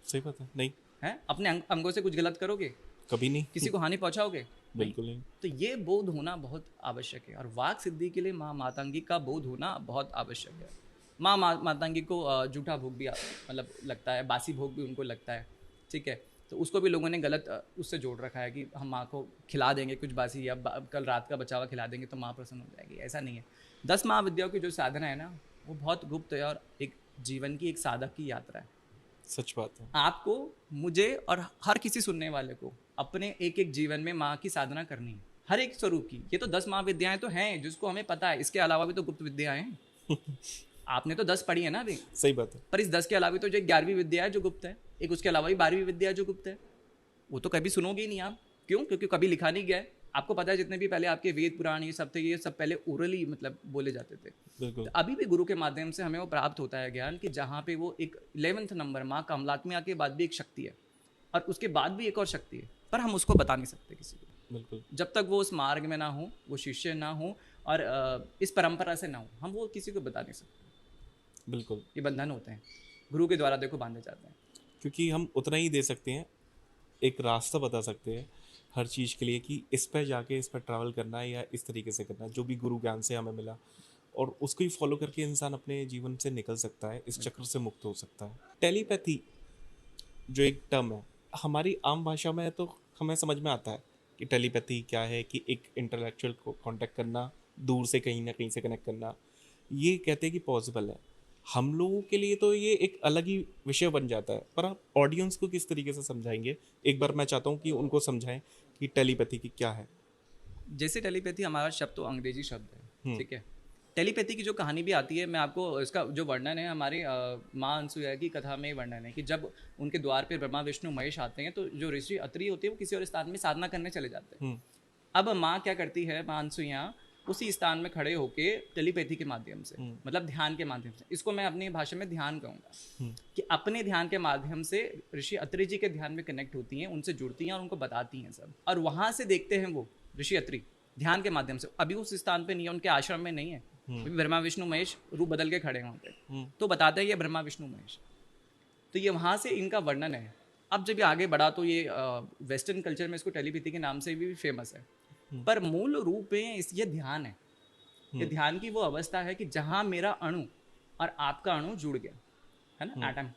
सही बात है, नहीं हैं? अपने अंगों से कुछ गलत करोगे? कभी नहीं, किसी को हानि पहुंचाओगे? बिल्कुल नहीं। तो ये बोध होना बहुत आवश्यक है, और वाक सिद्धि के लिए माँ मातंगी का बोध होना बहुत आवश्यक है। माँ मातंगी को जूठा भोग भी मतलब लगता है, बासी भोग भी उनको लगता है। ठीक है, तो उसको भी लोगों ने गलत उससे जोड़ रखा है कि हम माँ को खिला देंगे कुछ बासी, या कल रात का बचा हुआ खिला देंगे तो माँ प्रसन्न हो जाएगी। ऐसा नहीं है। 10 महाविद्याओं की जो साधना है ना, वो बहुत गुप्त है और एक जीवन की एक साधक की यात्रा है। सच बात है। आपको, मुझे और हर किसी सुनने वाले को अपने एक एक जीवन में माँ की साधना करनी है, हर एक स्वरूप की। ये तो 10 महाविद्याएं तो हैं जिसको हमें पता है, इसके अलावा भी तो गुप्त विद्याएं हैं। आपने तो 10 पढ़ी है ना अभी, सही बात है। पर इस 10 के अलावा तो जो 11वीं विद्या है जो गुप्त है, एक उसके अलावा भी 12वीं विद्या है जो गुप्त है, वो तो कभी सुनोगे ही नहीं आप। क्यों? क्योंकि कभी लिखा नहीं गया है। आपको पता है जितने भी पहले आपके वेद पुराण ये सब थे, ये सब पहले ओरली मतलब बोले जाते थे। बिल्कुल तो अभी भी गुरु के माध्यम से हमें वो प्राप्त होता है ज्ञान, कि जहाँ पे वो एक 11th नंबर माँ कमलात्मिया के बाद भी एक शक्ति है, और उसके बाद भी एक और शक्ति है, पर हम उसको बता नहीं सकते किसी को, बिल्कुल जब तक वो उस मार्ग में ना हो, वो शिष्य ना हो, और इस परंपरा से ना हो, हम वो किसी को बता नहीं सकते। बिल्कुल, ये बंधन होते हैं, गुरु के द्वारा देखो बांधे जाते हैं। क्योंकि हम उतना ही दे सकते हैं, एक रास्ता बता सकते हैं हर चीज़ के लिए कि इस पर जाके इस पर ट्रैवल करना है या इस तरीके से करना है, जो भी गुरु ज्ञान से हमें मिला, और उसको ही फॉलो करके इंसान अपने जीवन से निकल सकता है, इस चक्र से मुक्त हो सकता है। टेलीपैथी जो एक टर्म है, हमारी आम भाषा में तो हमें समझ में आता है कि टेलीपैथी क्या है, कि एक इंटेलेक्चुअल को कांटेक्ट करना, दूर से कहीं ना कहीं से कनेक्ट करना, ये कहते हैं कि पॉसिबल है। हम लोगों के लिए तो ये एक अलग ही विषय बन जाता है, पर आप ऑडियंस को किस तरीके से समझाएंगे? एक बार मैं चाहता हूँ कि उनको समझाएं कि टेलीपैथी की क्या है। जैसे टेलीपैथी हमारा शब्द तो अंग्रेजी शब्द है, ठीक है। टेलीपैथी की जो कहानी भी आती है, मैं आपको इसका जो वर्णन है हमारी माँ अनसुया की कथा में वर्णन है कि जब उनके द्वार पे ब्रह्मा विष्णु महेश आते हैं, तो जो ऋषि अत्रि होते हैं वो किसी और स्थान में साधना करने चले जाते हैं। अब माँ क्या करती है, माँ अनसुया उसी स्थान में खड़े होके टेलीपैथी के माध्यम से, मतलब ध्यान के माध्यम से, इसको मैं अपनी भाषा में ध्यान कहूँगा, कि अपने ध्यान के माध्यम से ऋषि अत्रि जी के ध्यान में कनेक्ट होती हैं, उनसे जुड़ती हैं और उनको बताती हैं सब, और वहाँ से देखते हैं वो ऋषि अत्रि ध्यान के माध्यम से। अभी उस स्थान पे नहीं है, उनके आश्रम में नहीं है, ब्रह्मा विष्णु महेश रूप बदल के खड़े हैं वहाँ पे, तो बताते हैं ये ब्रह्मा विष्णु महेश। तो ये वहाँ से इनका वर्णन है। अब जब ये आगे बढ़ा तो ये वेस्टर्न कल्चर में इसको टेलीपैथी के नाम से भी फेमस है, पर मूल रूप में ये ध्यान है। ये ध्यान की वो अवस्था है कि जहाँ मेरा अणु और आपका अणु जुड़ गया है ना, एटम,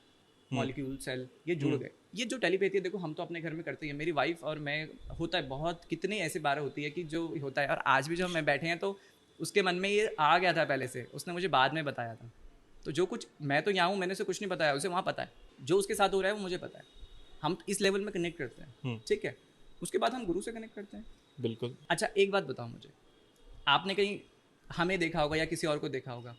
मॉलिक्यूल, सेल, ये जुड़ गए। ये जो टेलीपैथी देखो हम तो अपने घर में करते हैं, मेरी वाइफ और मैं, होता है बहुत, कितने ऐसे बार होती है कि जो होता है, और आज भी जब मैं बैठे हैं तो उसके मन में ये आ गया था पहले से, उसने मुझे बाद में बताया था। तो जो कुछ मैं तो यहाँ हूँ, मैंने उसे कुछ नहीं बताया, उसे वहाँ पता है, जो उसके साथ हो रहा है वो मुझे पता है। हम इस लेवल में कनेक्ट करते हैं, ठीक है। उसके बाद हम गुरु से कनेक्ट करते हैं। बिल्कुल। अच्छा एक बात बताओ मुझे, आपने कहीं हमें देखा होगा या किसी और को देखा होगा,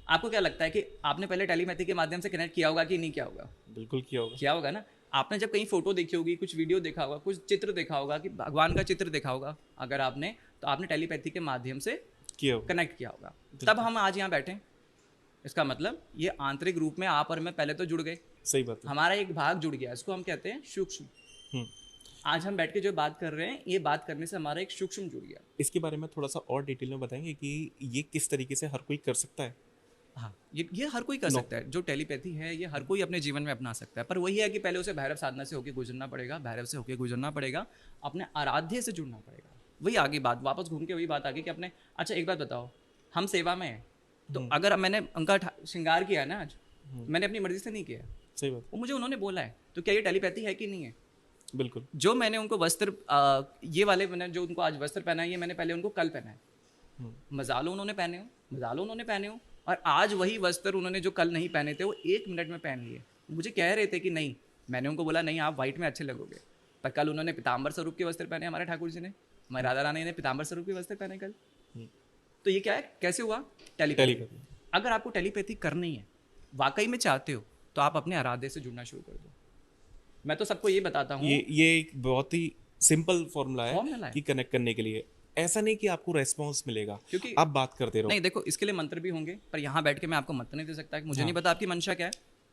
आपको क्या लगता है कि आपने पहले टेलीपैथी के माध्यम से कनेक्ट किया होगा कि नहीं किया होगा? बिल्कुल किया होगा। किया होगा ना। आपने जब कहीं फोटो देखी होगी, कुछ वीडियो देखा होगा, कुछ चित्र देखा होगा, कि भगवान का चित्र देखा होगा अगर आपने, तो आपने टेलीपैथी के माध्यम से किया होगा, कनेक्ट किया होगा। तब हम आज यहाँ बैठे, इसका मतलब ये आंतरिक रूप में आप और मैं पहले तो जुड़ गए। सही बात है। हमारा एक भाग जुड़ गया, इसको हम कहते हैं सूक्ष्म। आज हम बैठ के जो बात कर रहे हैं, ये बात करने से हमारा एक सूक्ष्म जुड़ गया। इसके बारे में थोड़ा सा और डिटेल में बताएंगे कि ये किस तरीके से हर कोई कर सकता है? हाँ, ये हर कोई कर सकता है। जो टेलीपैथी है ये हर कोई अपने जीवन में अपना सकता है, पर वही है कि पहले उसे भैरव साधना से होकर गुजरना पड़ेगा, भैरव से होकर गुजरना पड़ेगा, अपने आराध्य से जुड़ना पड़ेगा। वही आगे बात, वापस घूम के वही बात आ गई कि अपने, अच्छा एक बात बताओ, हम सेवा में हैं, तो अगर मैंने उनका श्रृंगार किया है ना आज, मैंने अपनी मर्जी से नहीं किया, सही बात, वो मुझे उन्होंने बोला है, तो क्या ये टेलीपैथी है कि नहीं है? बिल्कुल। जो मैंने उनको वस्त्र, ये वाले मैंने जो उनको आज वस्त्र पहना है, ये मैंने पहले उनको कल पहना है। मजालो उन्होंने पहने हो, मजालो उन्होंने पहने हो, और आज वही वस्त्र उन्होंने जो कल नहीं पहने थे वो 1 मिनट में पहन लिए। मुझे कह रहे थे कि नहीं, मैंने उनको बोला नहीं आप वाइट में अच्छे लगोगे, पर कल उन्होंने पीताम्बर स्वरूप के वस्त्र पहने, हमारे ठाकुर जी ने, हमारी राधा रानी ने पीताम्बर स्वरूप के वस्त्र पहने कल। तो ये क्या है, कैसे हुआ? टेलीपैथी। टेलीपैथी। अगर आपको टेलीपैथी करनी है, वाकई में चाहते हो, तो आप अपने आराध्य से जुड़ना शुरू कर दो। मैं तो सबको ये बताता हूँ, ये एक बहुत ही सिंपल फॉर्मूला फॉर्मूला है है। कि कनेक्ट करने के लिए। ऐसा नहीं कि आपको रेस्पॉन्स मिलेगा, क्योंकि आप बात करते रहो। नहीं देखो, इसके लिए मंत्र भी होंगे, पर यहाँ बैठ के मैं आपको मंत्र नहीं दे सकता कि मुझे नहीं पता आपकी मंशा क्या है।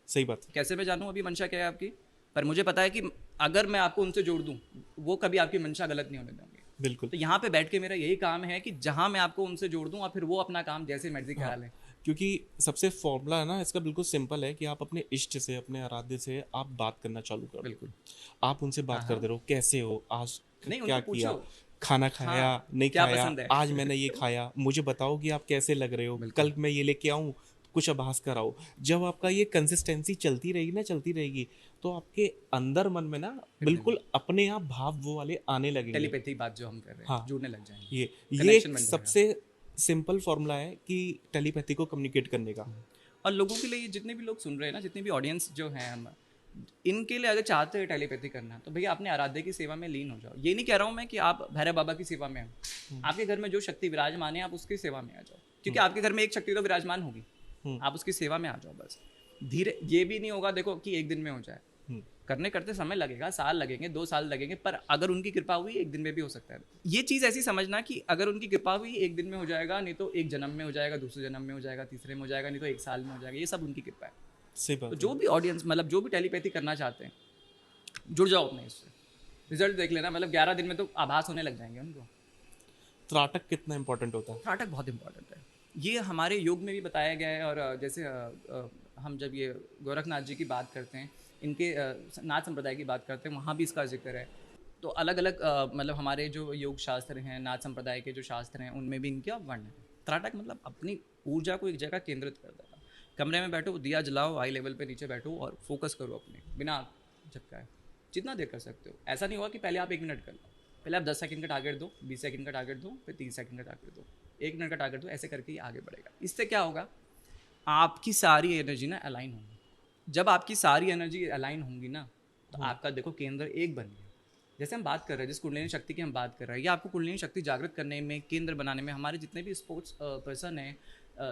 सही बात। कैसे मैं जानूँ अभी मंशा क्या है आपकी? पर मुझे पता है कि अगर मैं आपको उनसे जोड़ दूँ, वो कभी आपकी मंशा गलत नहीं होने देंगे। बिल्कुल। तो यहाँ पे बैठ के मेरा यही काम है कि जहाँ मैं आपको उनसे जोड़ दूँ और फिर वो अपना काम जैसे मर्जी करा लें। क्योंकि सबसे फॉर्मूला है ना इसका बिल्कुल सिंपल है कि आप अपने इष्ट से, अपने आराध्य से आप बात करना चालू कर दो। बिल्कुल। आप उनसे बात करते रहो, कैसे हो, आज नहीं, क्या उनको किया, पूछो। खाना खाया, हाँ, नहीं क्या खाया, पसंद है? आज मैंने ये खाया, मुझे बताओ कि आप कैसे लग रहे हो, बिल्कुल। कल मैं ये लेके आऊँ, कुछ आभास कराओ। जब आपका ये कंसिस्टेंसी चलती रहेगी ना, चलती रहेगी, तो आपके अंदर मन में ना बिल्कुल अपने आप भाव वो वाले आने लगेंगे। टेलीपैथी बात जो हम कर रहे हैं, हाँ। जुड़ने लग जाएंगे, ये कनेक्शन एक बन जाएगा। सबसे सिंपल फॉर्मूला है कि टेलीपैथी को कम्युनिकेट करने का। और लोगों के लिए, जितने भी लोग सुन रहे हैं ना, जितनी भी ऑडियंस जो है, हम इनके लिए अगर चाहते हैं टेलीपैथी करना, तो भैया अपने आराध्य की सेवा में लीन हो जाओ। ये नहीं कह रहा हूँ मैं कि आप भैरव बाबा की सेवा में हो, आपके घर में जो शक्ति विराजमान है आप उसकी सेवा में आ जाओ, क्योंकि आपके घर में एक शक्ति तो विराजमान होगी, आप उसकी सेवा में आ जाओ बस। धीरे, ये भी नहीं होगा देखो कि एक दिन में हो जाए, करने करते समय लगेगा, साल लगेंगे, 2 साल लगेंगे, पर अगर उनकी कृपा हुई 1 दिन में भी हो सकता है। ये चीज़ ऐसी समझना कि अगर उनकी कृपा हुई 1 दिन में हो जाएगा, नहीं तो 1 जन्म में हो जाएगा, दूसरे जन्म में हो जाएगा, तीसरे में हो जाएगा, नहीं तो 1 साल में हो जाएगा। ये सब उनकी कृपा है। सही बात तो है। जो भी ऑडियंस, मतलब जो भी टेलीपैथी करना चाहते हैं, जुड़ जाओ अपने इससे, रिजल्ट देख लेना, मतलब 11 दिन में तो आभास होने लग जाएंगे उनको। त्राटक कितना इंपॉर्टेंट होता है? त्राटक बहुत इंपॉर्टेंट है, ये हमारे योग में भी बताया गया है। और जैसे हम जब ये गोरखनाथ जी की बात करते हैं, इनके नाथ संप्रदाय की बात करते हैं, वहाँ भी इसका जिक्र है। तो अलग अलग मतलब हमारे जो योग शास्त्र हैं, नाथ संप्रदाय के जो शास्त्र हैं, उनमें भी इनका वर्ण है। त्राटक मतलब अपनी ऊर्जा को एक जगह केंद्रित कर देना। कमरे में बैठो, दिया जलाओ, आई लेवल पे नीचे बैठो और फोकस करो अपने, बिना झपकाए, जितना देर कर सकते हो। ऐसा नहीं होगा कि पहले आप 1 मिनट कर लो, पहले आप 10 सेकंड का टारगेट दो, 20 सेकंड का टारगेट दो, फिर 30 सेकंड का टारगेट दो, 1 मिनट का टारगेट दो, ऐसे करके ही आगे बढ़ेगा। इससे क्या होगा, आपकी सारी एनर्जी ना अलाइन होगी। जब आपकी सारी एनर्जी अलाइन होंगी ना, तो आपका देखो केंद्र एक बन गया। जैसे हम बात कर रहे हैं, जिस कुंडलिनी शक्ति की हम बात कर रहे हैं, ये आपको कुंडलिनी शक्ति जागृत करने में, केंद्र बनाने में, हमारे जितने भी स्पोर्ट्स पर्सन हैं,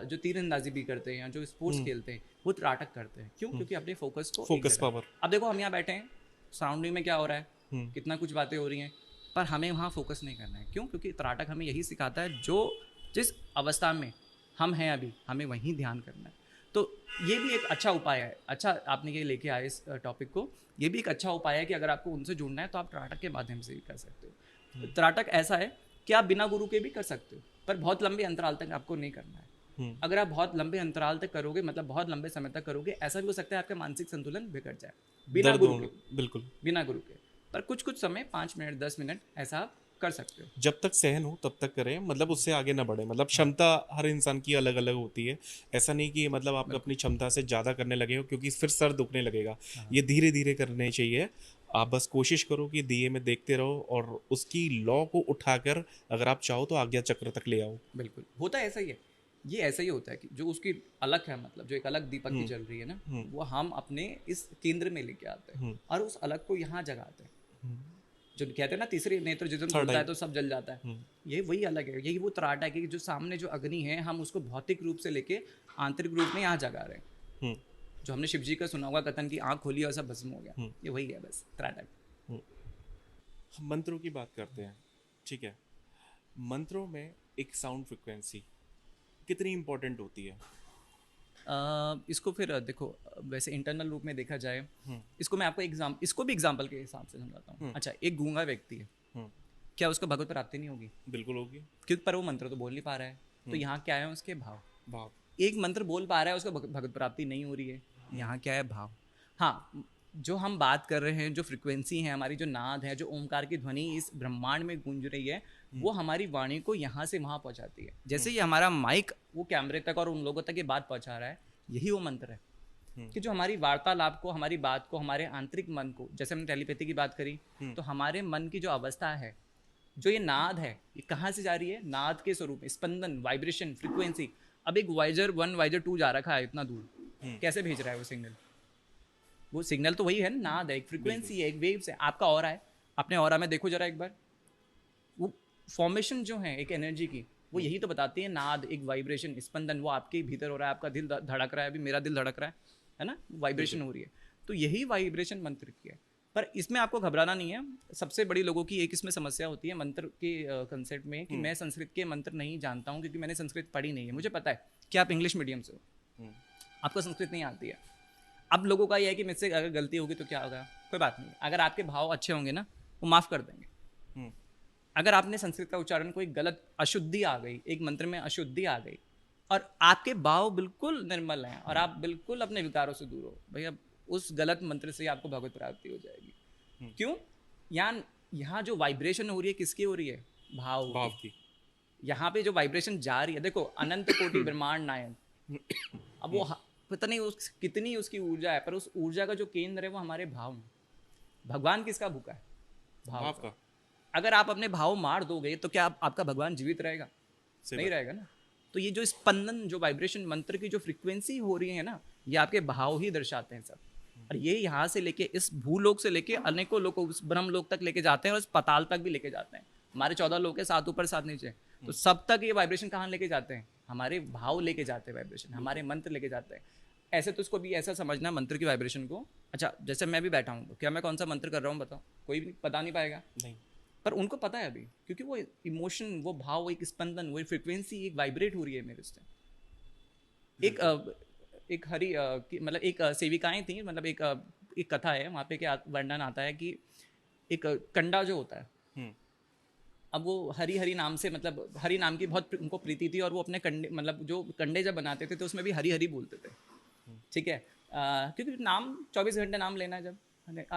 जो तीरंदाजी भी करते हैं, जो स्पोर्ट्स खेलते हैं, वो त्राटक करते हैं। क्यों? क्योंकि अपने फोकस को, फोकस पावर। अब देखो हम यहाँ बैठे हैं, सराउंडिंग में क्या हो रहा है, कितना कुछ बातें हो रही हैं, पर हमें वहाँ फोकस नहीं करना है। क्यों? क्योंकि त्राटक हमें यही सिखाता है, जो जिस अवस्था में हम हैं अभी, हमें वहीं ध्यान करना है। तो ये भी एक अच्छा उपाय है। अच्छा आपने ये लेके आए इस टॉपिक को, ये भी एक अच्छा उपाय है कि अगर आपको उनसे जुड़ना है तो आप त्राटक के माध्यम से भी कर सकते हो। त्राटक ऐसा है कि आप बिना गुरु के भी कर सकते हो, पर बहुत लंबे अंतराल तक आपको नहीं करना है। अगर आप बहुत लंबे अंतराल तक करोगे, मतलब बहुत लंबे समय तक करोगे, ऐसा भी हो सकता है आपका मानसिक संतुलन बिगड़ जाए बिना गुरु के। बिल्कुल बिना गुरु के, पर कुछ कुछ समय, 5 मिनट 10 मिनट ऐसा आप कर सकते हो। जब तक सहन हो तब तक करें, मतलब उससे आगे ना बढ़े। मतलब क्षमता हर इंसान की अलग अलग होती है। ऐसा नहीं कि मतलब आप अपनी क्षमता से ज़्यादा करने लगे हो, क्योंकि फिर सर दुखने लगेगा। ये धीरे धीरे करने चाहिए। आप बस कोशिश करो कि दिए में देखते रहो और उसकी लॉ को उठाकर अगर आप चाहो तो आज्ञा चक्र तक ले आओ। बिल्कुल, होता है ऐसा ही है। ये ऐसा ही होता है कि जो उसकी अलग है, मतलब जो एक अलग दीपक की जल रही है ना, वो हम अपने इस केंद्र में लेके आते हैं और उस अलग को यहाँ जगाते हैं। जो कहते हैं ना, तीसरे नेत्र जिस दिन खुलता है तो सब जल जाता है, ये वही अलग है। यही वो त्राटक है कि जो सामने जो अग्नि है, हम उसको भौतिक रूप से लेके आंतरिक रूप में यहाँ जगा रहे हैं। जो हमने शिव जी का सुना होगा कथन की, आँख खोली और सब भस्म हो गया, ये वही है बस त्राटक। मंत्रों की बात करते हैं, ठीक है। मंत्रों में एक साउंड फ्रिक्वेंसी कितनी इंपॉर्टेंट होती है? इसको फिर देखो, वैसे इंटरनल रूप में देखा जाए, इसको मैं आपको इसको भी एग्जाम्पल के हिसाब से समझाता हूँ। अच्छा, एक गूंगा व्यक्ति है, क्या उसको भगवत प्राप्ति नहीं होगी? बिल्कुल होगी, क्योंकि पर वो मंत्र तो बोल नहीं पा रहा है। तो यहाँ क्या है, उसके भाव। एक मंत्र बोल पा रहा है, उसको भगवत प्राप्ति नहीं हो रही है। यहाँ क्या है, भाव। हाँ, जो हम बात कर रहे हैं, जो फ्रिक्वेंसी है हमारी, जो नाद है, जो ओमकार की ध्वनि इस ब्रह्मांड में गूंज रही है, वो हमारी वाणी को यहाँ से वहाँ पहुँचाती है। जैसे ये हमारा माइक वो कैमरे तक और उन लोगों तक ये बात पहुँचा रहा है, यही वो मंत्र है कि जो हमारी वार्तालाप को, हमारी बात को, हमारे आंतरिक मन को, जैसे हमने टेलीपैथी की बात करी, तो हमारे मन की जो अवस्था है, जो ये नाद है, ये कहाँ से जा रही है? नाद के स्वरूप में, स्पंदन, वाइब्रेशन, फ्रिक्वेंसी अब एक वाइजर 1 वाइजर 2 जा रखा है इतना दूर, कैसे भेज रहा है वो सिग्नल? वो सिग्नल तो वही है ना, नाद है, एक फ्रीक्वेंसी है, एक वेव्स है। आपका ऑरा है, अपने ऑरा में देखो जरा एक बार, वो फॉर्मेशन जो है एक एनर्जी की, वो यही तो बताती है, नाद, एक वाइब्रेशन, स्पंदन, वो आपके भीतर हो रहा है, आपका दिल धड़क रहा है, अभी मेरा दिल धड़क रहा है ना, वाइब्रेशन हो रही है। तो यही वाइब्रेशन मंत्र की है। पर इसमें आपको घबराना नहीं है। सबसे बड़ी लोगों की एक इसमें समस्या होती है मंत्र के कंसेप्ट में कि मैं संस्कृत के मंत्र नहीं जानता हूँ क्योंकि मैंने संस्कृत पढ़ी नहीं है। मुझे पता है कि आप इंग्लिश मीडियम से हो, आपको संस्कृत नहीं आती है। अब लोगों का यह है कि मुझसे अगर गलती होगी तो क्या होगा, कोई बात नहीं, अगर आपके भाव अच्छे होंगे ना, वो माफ़ कर देंगे। अगर आपने संस्कृत का उच्चारण, कोई गलत अशुद्धि आ गई, एक मंत्र में अशुद्धि आ गई, और आपके भाव बिल्कुल निर्मल हैं और आप बिल्कुल अपने विकारों से दूर हो, भैया उस गलत मंत्र से आपको भगवत प्राप्ति हो जाएगी। क्यों? यहाँ जो वाइब्रेशन हो रही है किसकी हो रही है? भाव की। यहाँ पे जो वाइब्रेशन जा रही है, देखो अनंत कोटि ब्रह्मांड नायक, अब वो पता नहीं कितनी उसकी ऊर्जा है, पर उस ऊर्जा का जो केंद्र है वो हमारे भाव में। भगवान किसका भूखा है? भाव का। अगर आप अपने भाव मार दोगे तो क्या आपका भगवान जीवित रहेगा? नहीं रहेगा ना। तो ये जो स्पंदन, जो वाइब्रेशन, मंत्र की जो फ्रीक्वेंसी हो रही है ना, ये आपके भाव ही दर्शाते हैं सब। और ये यहाँ से लेके इस भूलोक से लेके अनेकों लोग उस ब्रह्मलोक तक लेके जाते हैं और उस पाताल तक भी लेके जाते हैं। हमारे 14 लोग हैं, 7 ऊपर 7 नीचे, तो सब तक ये वाइब्रेशन कहाँ लेके जाते हैं? हमारे भाव लेके जाते हैं वाइब्रेशन, हमारे मंत्र लेके जाते हैं। ऐसे तो इसको भी ऐसा समझना मंत्र की वाइब्रेशन को, अच्छा जैसे मैं भी बैठा हूँ, क्या मैं कौन सा मंत्र कर रहा हूँ बताओ? कोई भी पता नहीं पाएगा। नहीं, पर उनको पता है अभी, क्योंकि वो इमोशन, वो भाव, एक स्पंदन, वो फ्रीक्वेंसी एक वाइब्रेट हो रही है मेरे से। एक हरी मतलब एक सेविकाएं थी, मतलब एक कथा है, वहाँ पे क्या वर्णन आता है कि एक कंडा जो होता है, अब वो हरी हरी नाम से, मतलब हरी नाम की बहुत उनको प्रीति थी, और वो अपने कंडे, मतलब जो कंडे जब बनाते थे तो उसमें भी हरी हरी बोलते थे। ठीक है, क्योंकि नाम 24 घंटे नाम लेना है, जब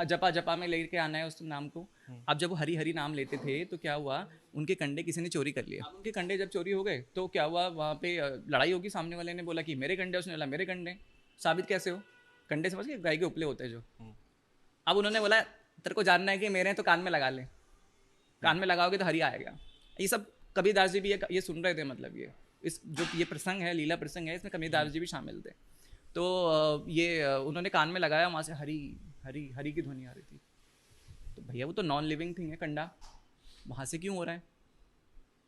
जपा जपा में लेके आना है उस नाम को। अब जब वो हरी हरी नाम लेते थे तो क्या हुआ, उनके कंडे किसी ने चोरी कर लिए। उनके कंडे जब चोरी हो गए तो क्या हुआ, वहाँ पे लड़ाई होगी। सामने वाले ने बोला कि मेरे कंडे, उसने बोला मेरे कंडे। साबित कैसे हो? कंडे समझ गए, गाय के उपले होते हैं जो। अब उन्होंने बोला तेरे को जानना है कि मेरे हैं तो कान में लगा ले, कान में लगाओगे तो हरी आएगा। ये सब कबीरदास जी भी ये सुन रहे थे, मतलब ये इस जो ये प्रसंग है, लीला प्रसंग है, इसमें कबीरदास जी भी शामिल थे। तो ये उन्होंने कान में लगाया, वहाँ से हरी हरी हरी की ध्वनि आ रही थी। तो भैया वो तो नॉन लिविंग थिंग है कंडा, वहाँ से क्यों हो रहा है?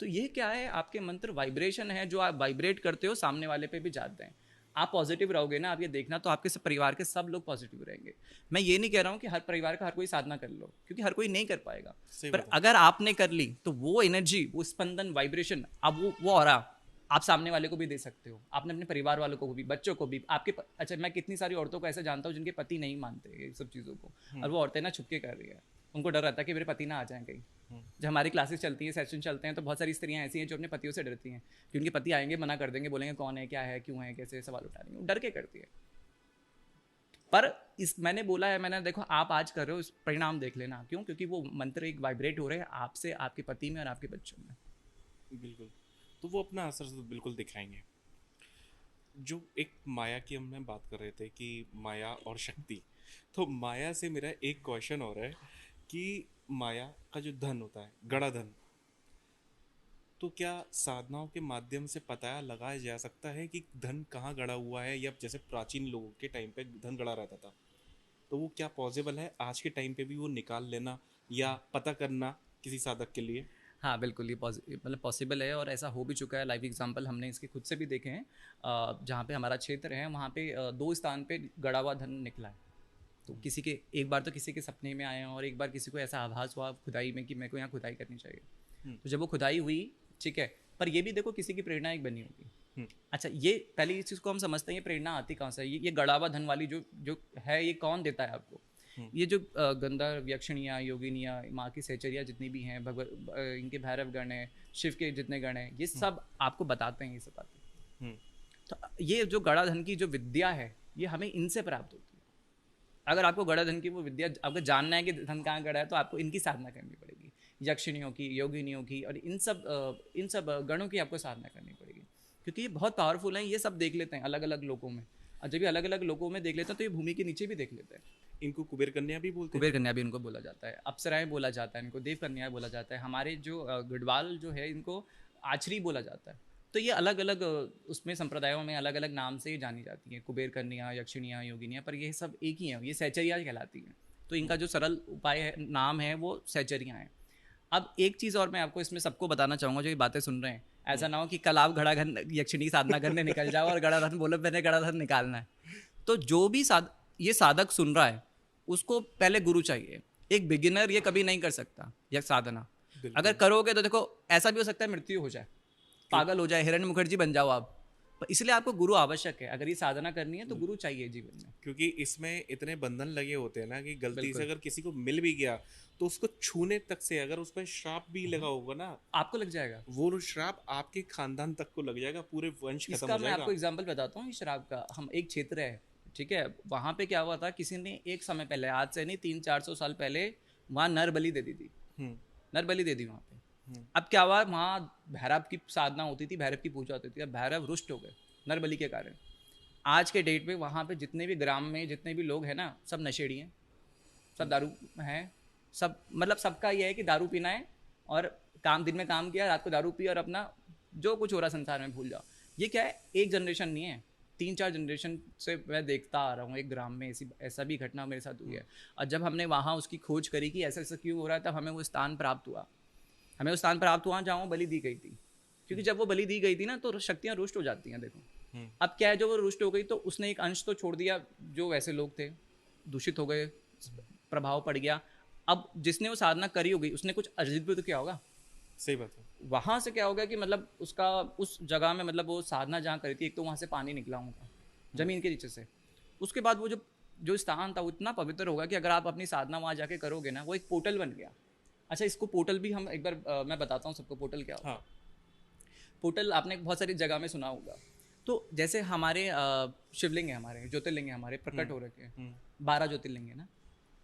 तो ये क्या है, आपके मंत्र वाइब्रेशन है, जो आप वाइब्रेट करते हो सामने वाले पे भी जाते हैं। आप पॉजिटिव रहोगे ना, आप ये देखना, तो आपके सब परिवार के सब लोग पॉजिटिव रहेंगे। मैं ये नहीं कह रहा हूँ कि हर परिवार का हर कोई साधना कर लो, क्योंकि हर कोई नहीं कर पाएगा, पर अगर आपने कर ली तो वो एनर्जी, वो स्पंदन, वाइब्रेशन, अब वो ऑरा आप सामने वाले को भी दे सकते हो, आपने अपने परिवार वालों को भी, बच्चों को भी, आपके अच्छा मैं कितनी सारी औरतों को ऐसे जानता हूँ जिनके पति नहीं मानते ये सब चीज़ों को, और वो औरतें ना छुपके कर रही है, उनको डर रहता है कि मेरे पति ना आ जाएं कहीं। जब हमारी क्लासेस चलती हैं, सेशन चलते हैं, तो बहुत सारी स्त्रियां ऐसी हैं जो अपने पतियों से डरती हैं कि उनके पति आएंगे, मना कर देंगे, बोलेंगे कौन है, क्या है, क्यों है, कैसे, सवाल उठा रही हैं, डर के करती है। पर मैंने बोला है, मैंने देखो आप आज कर रहे हो, इस परिणाम देख लेना। क्यों? क्योंकि वो मंत्र एक वाइब्रेट हो रहे हैं आपसे, आपके पति में और आपके बच्चों में। बिल्कुल, तो वो अपना असर तो बिल्कुल दिखाएंगे। जो एक माया की हमने बात कर रहे थे कि माया और शक्ति, तो माया से मेरा एक क्वेश्चन हो रहा है कि माया का जो धन होता है, गड़ा धन, तो क्या साधनाओं के माध्यम से पता लगाया जा सकता है कि धन कहाँ गड़ा हुआ है? या जैसे प्राचीन लोगों के टाइम पे धन गड़ा रहता था, तो वो क्या पॉसिबल है आज के टाइम पे भी वो निकाल लेना या पता करना किसी साधक के लिए? हाँ बिल्कुल, ये मतलब पॉसिबल है, और ऐसा हो भी चुका है। लाइव एग्जांपल हमने इसके खुद से भी देखे हैं। जहाँ पे हमारा क्षेत्र है वहाँ पे 2 स्थान पे गड़ा हुआ धन निकला है। तो किसी के, एक बार तो किसी के सपने में आए हैं, और एक बार किसी को ऐसा आभास हुआ खुदाई में कि मेरे को यहाँ खुदाई करनी चाहिए। तो जब वो खुदाई हुई, ठीक है, पर ये भी देखो किसी की प्रेरणा एक बनी होगी। अच्छा, ये पहले इस चीज़ को हम समझते हैं, ये प्रेरणा आती कहाँ से? ये गड़ा हुआ धन वाली जो है, ये कौन देता है आपको? ये जो गंधर्व, यक्षिणियाँ, योगिनियाँ, माँ की सहचरियाँ जितनी भी हैं, इनके भैरव गण हैं, शिव के जितने गण हैं, ये सब आपको बताते हैं ये सब बातें। तो ये जो गड़ा धन की जो विद्या है, ये हमें इनसे प्राप्त होती है। अगर आपको गड़ा धन की वो विद्या, आपको जानना है कि धन कहाँ गड़ा है, तो आपको इनकी साधना करनी पड़ेगी, यक्षिणियों की, योगिनियों की, और इन सब गणों की आपको साधना करनी पड़ेगी, क्योंकि ये बहुत पावरफुल हैं। ये सब देख लेते हैं अलग अलग लोगों में, और जब ये अलग अलग लोगों में देख लेते हैं तो ये भूमि के नीचे भी देख लेते हैं। इनको कुबेर कन्या भी बोलते हैं। कुबेर कन्या भी इनको बोला जाता है, अप्सराएं बोला जाता है, इनको देव कन्या बोला जाता है। हमारे जो गढ़वाल जो है, इनको आचरी बोला जाता है। तो ये अलग अलग उसमें संप्रदायों में अलग अलग नाम से जानी जाती हैं, कुबेर कन्या, यक्षिणियाँ, योगिनियाँ, पर ये सब एक ही हैं, ये सहचर्या कहलाती हैं। तो इनका जो सरल उपाय है, नाम है, वो सहचर्या है। अब एक चीज़ और मैं आपको इसमें सबको बताना चाहूँगा जो ये बातें सुन रहे हैं, ऐसा ना हो कि कल आप घड़ाघन यक्षिणी साधना करने निकल जाओ और गड़ाधन बोलो मैंने गड़ाधन निकालना है। तो जो भी ये साधक सुन रहा है उसको पहले गुरु चाहिए। एक बिगिनर ये कभी नहीं कर सकता यह साधना। अगर करोगे तो देखो ऐसा भी हो सकता है मृत्यु हो जाए, पागल हो जाए, हिरण्य मुखर्जी बन जाओ आप। पर इसलिए आपको गुरु आवश्यक है। अगर ये साधना करनी है तो गुरु चाहिए जीवन में। क्योंकि इसमें इतने बंधन लगे होते हैं ना कि गलती बिल्कुल। से अगर किसी को मिल भी गया तो उसको छूने तक से अगर उस पर श्राप भी लगा होगा ना, आपको लग जाएगा। वो श्राप आपके खानदान तक को लग जाएगा, पूरे वंश खत्म इसका हो मैं जाएगा। आपको एग्जांपल बताता हूँ इस शराब का। हम एक क्षेत्र है, ठीक है, वहाँ पे क्या हुआ था, किसी ने एक समय पहले, आज से नहीं 300-400 साल पहले, वहाँ नर बलि दे दी थी। हम्म नर बलि दे दी वहाँ पे। अब क्या हुआ, वहाँ भैरव की साधना होती थी, भैरव की पूजा होती थी। अब भैरव रुष्ट हो गए नर बलि के कारण। आज के डेट में वहाँ पे जितने भी ग्राम में जितने भी लोग हैं ना, सब नशेड़ी हैं, सब दारू हैं, सब मतलब सबका ये है कि दारू पीना है और काम, दिन में काम किया, रात को दारू पिया और अपना जो कुछ हो रहा संसार में भूल जाओ। ये क्या है, एक जनरेशन नहीं है, 3-4 जनरेशन से मैं देखता आ रहा हूँ। एक ग्राम में ऐसा भी घटना मेरे साथ हुई है। और जब हमने वहाँ उसकी खोज करी कि ऐसा ऐसा क्यों हो रहा है, तब हमें वो स्थान प्राप्त हुआ। हमें वो स्थान प्राप्त हुआ जहाँ वो बलि दी गई थी। क्योंकि जब वो बलि दी गई थी ना, तो शक्तियाँ रुष्ट हो जाती हैं। देखो अब क्या है, जो वो रुष्ट हो गई तो उसने एक अंश तो छोड़ दिया, जो वैसे लोग थे दूषित हो गए, प्रभाव पड़ गया। अब जिसने वो साधना करी होगी उसने कुछ अर्जित भी तो किया होगा। सही बात है। वहाँ से क्या हो गया कि मतलब उसका उस जगह में, मतलब वो साधना जहाँ करी थी, एक तो वहाँ से पानी निकला होगा जमीन के नीचे से। उसके बाद वो जो जो स्थान था वो इतना पवित्र होगा कि अगर आप अपनी साधना वहाँ जाके करोगे ना, वो एक पोर्टल बन गया। अच्छा, इसको पोर्टल भी हम एक बार मैं बताता हूँ सबको पोर्टल क्या होता है। हाँ। पोर्टल आपने बहुत सारी जगह में सुना होगा। तो जैसे हमारे शिवलिंग है, हमारे ज्योतिर्लिंग है, हमारे प्रकट हो रखे हैं 12 ज्योतिर्लिंग है ना,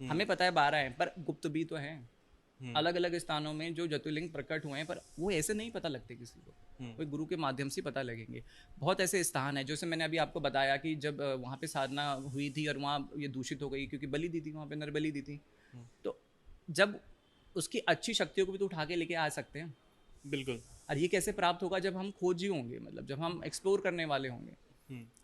हमें पता है 12 हैं, पर गुप्त भी तो हैं। अलग अलग स्थानों में जो ज्योतिर्लिंग प्रकट हुए हैं, पर वो ऐसे नहीं पता लगते किसी को, कोई गुरु के माध्यम से पता लगेंगे। बहुत ऐसे स्थान है, जैसे मैंने अभी आपको बताया कि जब वहाँ पे साधना हुई थी और वहाँ ये दूषित हो गई क्योंकि बलि दी थी, वहाँ पे नरबलि दी थी। तो जब उसकी अच्छी शक्तियों को भी तो उठा के लेके आ सकते हैं। बिल्कुल। और ये कैसे प्राप्त होगा, जब हम खोजी होंगे, मतलब जब हम एक्सप्लोर करने वाले होंगे।